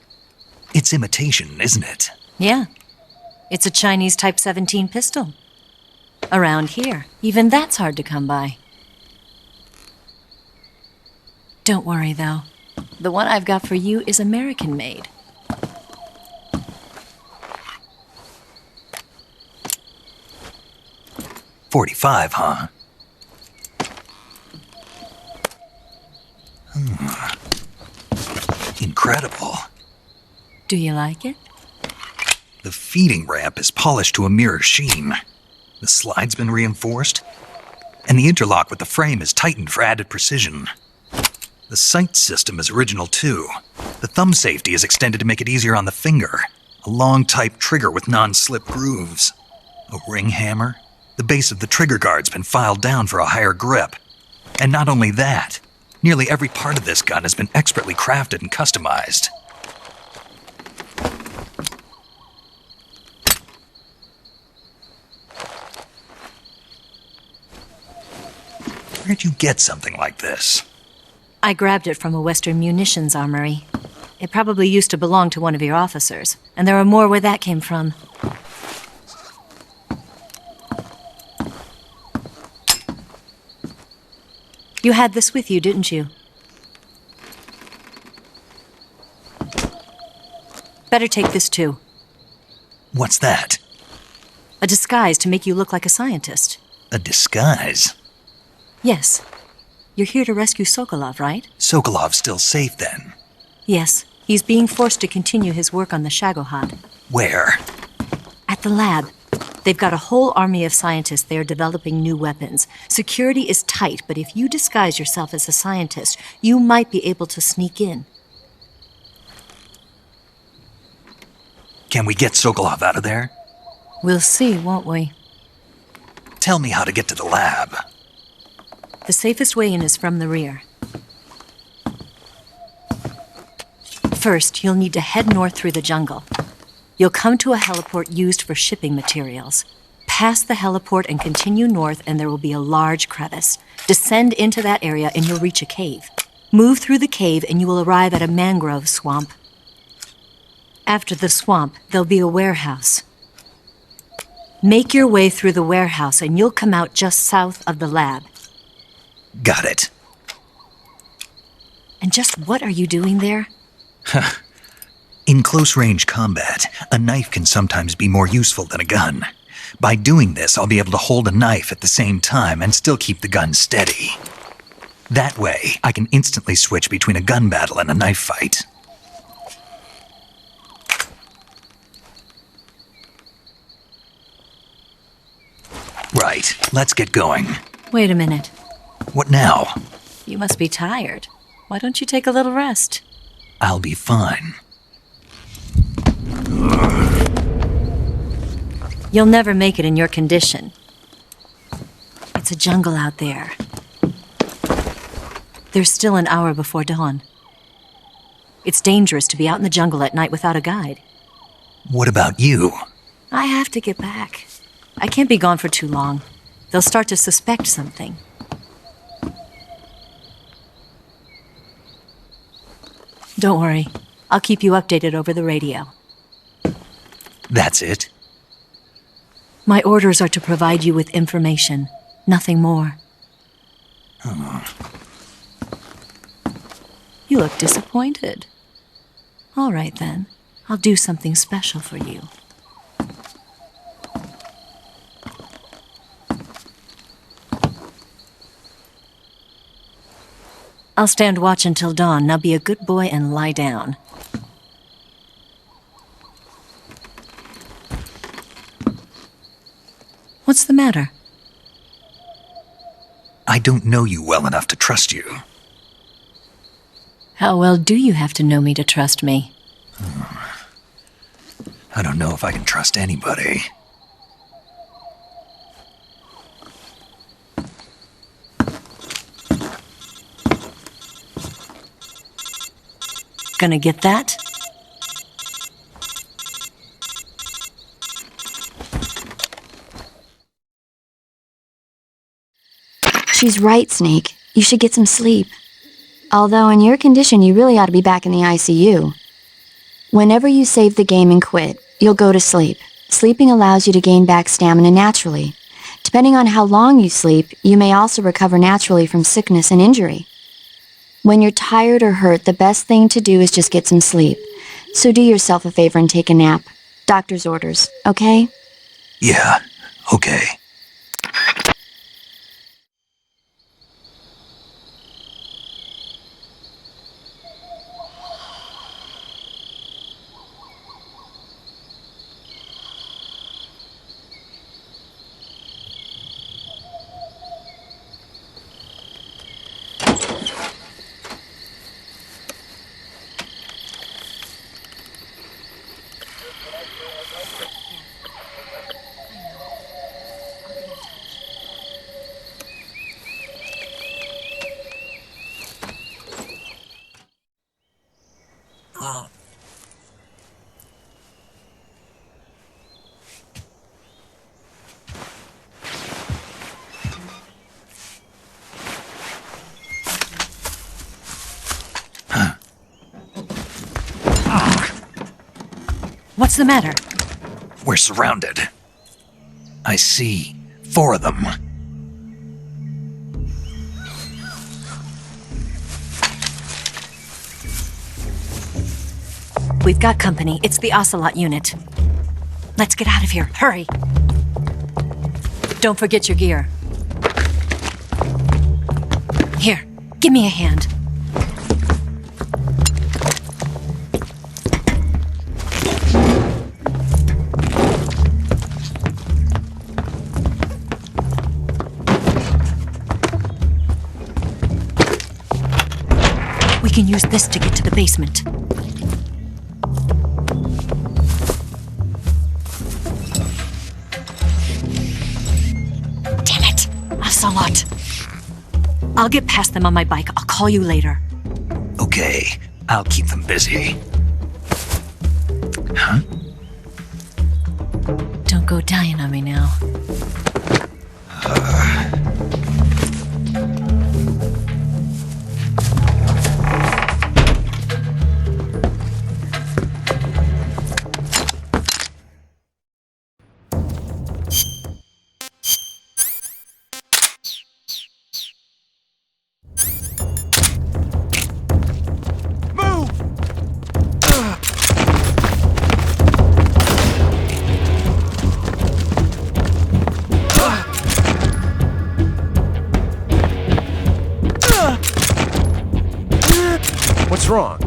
It's imitation, isn't it? Yeah. It's a Chinese Type 17 pistol. Around here, even that's hard to come by. Don't worry, though. The one I've got for you is American-made. .45, huh? Incredible. Do you like it? The feeding ramp is polished to a mirror sheen. The slide's been reinforced, and the interlock with the frame is tightened for added precision. The sight system is original too. The thumb safety is extended to make it easier on the finger. A long type trigger with non-slip grooves. A ring hammer. The base of the trigger guard's been filed down for a higher grip. And not only that, nearly every part of this gun has been expertly crafted and customized. Where'd you get something like this? I grabbed it from a Western munitions armory. It probably used to belong to one of your officers, and there are more where that came from. You had this with you, didn't you? Better take this too. What's that? A disguise to make you look like a scientist. A disguise? Yes. You're here to rescue Sokolov, right? Sokolov's still safe then? Yes. He's being forced to continue his work on the Shagohod. Where? At the lab. They've got a whole army of scientists there developing new weapons. Security is tight, but if you disguise yourself as a scientist, you might be able to sneak in. Can we get Sokolov out of there? We'll see, won't we? Tell me how to get to the lab. The safest way in is from the rear. First, you'll need to head north through the jungle. You'll come to a heliport used for shipping materials. Pass the heliport and continue north, and there will be a large crevice. Descend into that area and you'll reach a cave. Move through the cave and you will arrive at a mangrove swamp. After the swamp, there'll be a warehouse. Make your way through the warehouse and you'll come out just south of the lab. Got it. And just what are you doing there? In close-range combat, a knife can sometimes be more useful than a gun. By doing this, I'll be able to hold a knife at the same time and still keep the gun steady. That way, I can instantly switch between a gun battle and a knife fight. Right, let's get going. Wait a minute. What now? You must be tired. Why don't you take a little rest? I'll be fine. You'll never make it in your condition. It's a jungle out there. There's still an hour before dawn. It's dangerous to be out in the jungle at night without a guide. What about you? I have to get back. I can't be gone for too long. They'll start to suspect something. Don't worry. I'll keep you updated over the radio. That's it? My orders are to provide you with information. Nothing more. You look disappointed. All right, then. I'll do something special for you. I'll stand watch until dawn. Now be a good boy and lie down. What's the matter? I don't know you well enough to trust you. How well do you have to know me to trust me? I don't know if I can trust anybody. Gonna get that? She's right, Snake. You should get some sleep. Although in your condition, you really ought to be back in the ICU. Whenever you save the game and quit, you'll go to sleep. Sleeping allows you to gain back stamina naturally. Depending on how long you sleep, you may also recover naturally from sickness and injury. When you're tired or hurt, the best thing to do is just get some sleep. So do yourself a favor and take a nap. Doctor's orders, okay? Yeah, okay. What's the matter? We're surrounded. I see 4 of them. We've got company. It's the Ocelot unit. Let's get out of here. Hurry! Don't forget your gear. Here, give me a hand. can use this to get to the basement. Damn it! Ocelot! I'll get past them on my bike. I'll call you later. Okay, I'll keep them busy. Huh? Don't go dying on me now. What's wrong?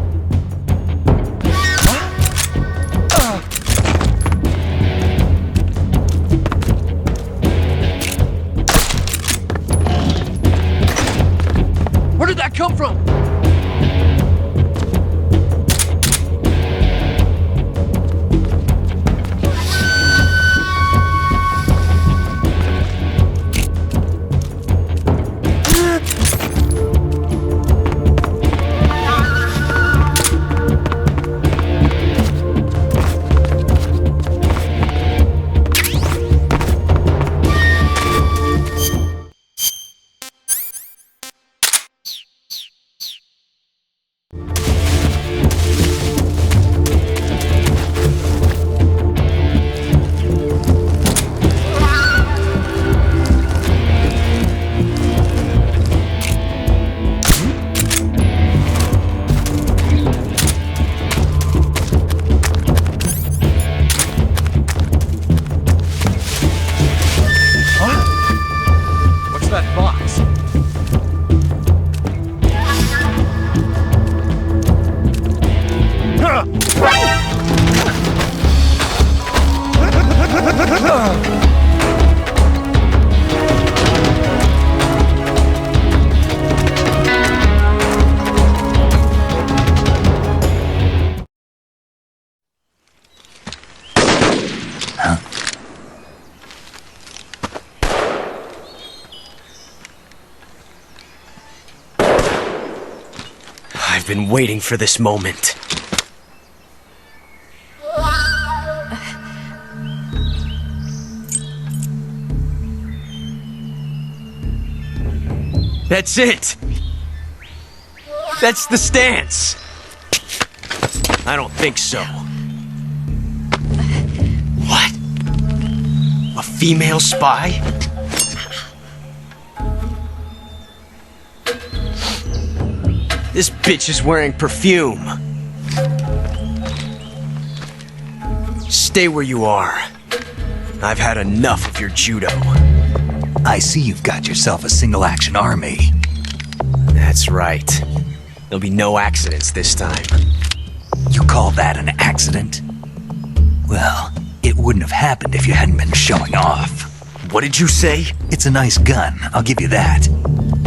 Where did that come from? I've been waiting for this moment. That's it! That's the stance! I don't think so. What? A female spy? This bitch is wearing perfume. Stay where you are. I've had enough of your judo. I see you've got yourself a single-action army. That's right. There'll be no accidents this time. You call that an accident? Well, it wouldn't have happened if you hadn't been showing off. What did you say? It's a nice gun, I'll give you that.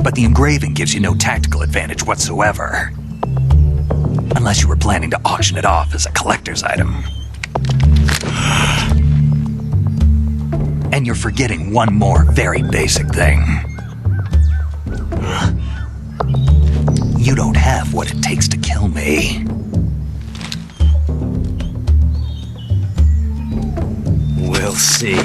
But the engraving gives you no tactical advantage whatsoever. Unless you were planning to auction it off as a collector's item. And you're forgetting one more very basic thing. You don't have what it takes to kill me. We'll see.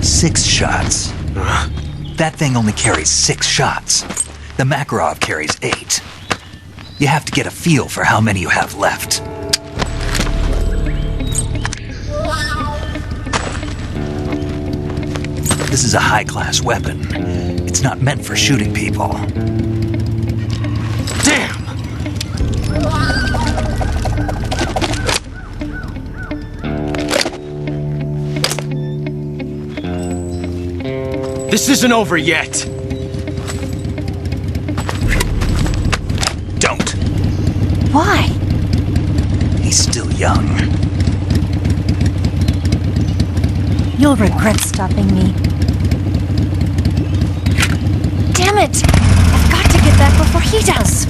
Six shots. That thing only carries 6 shots. The Makarov carries 8. You have to get a feel for how many you have left. This is a high-class weapon. It's not meant for shooting people. Damn! This isn't over yet. Don't. Why? He's still young. You'll regret stopping me. Damn it! I've got to get back before he does.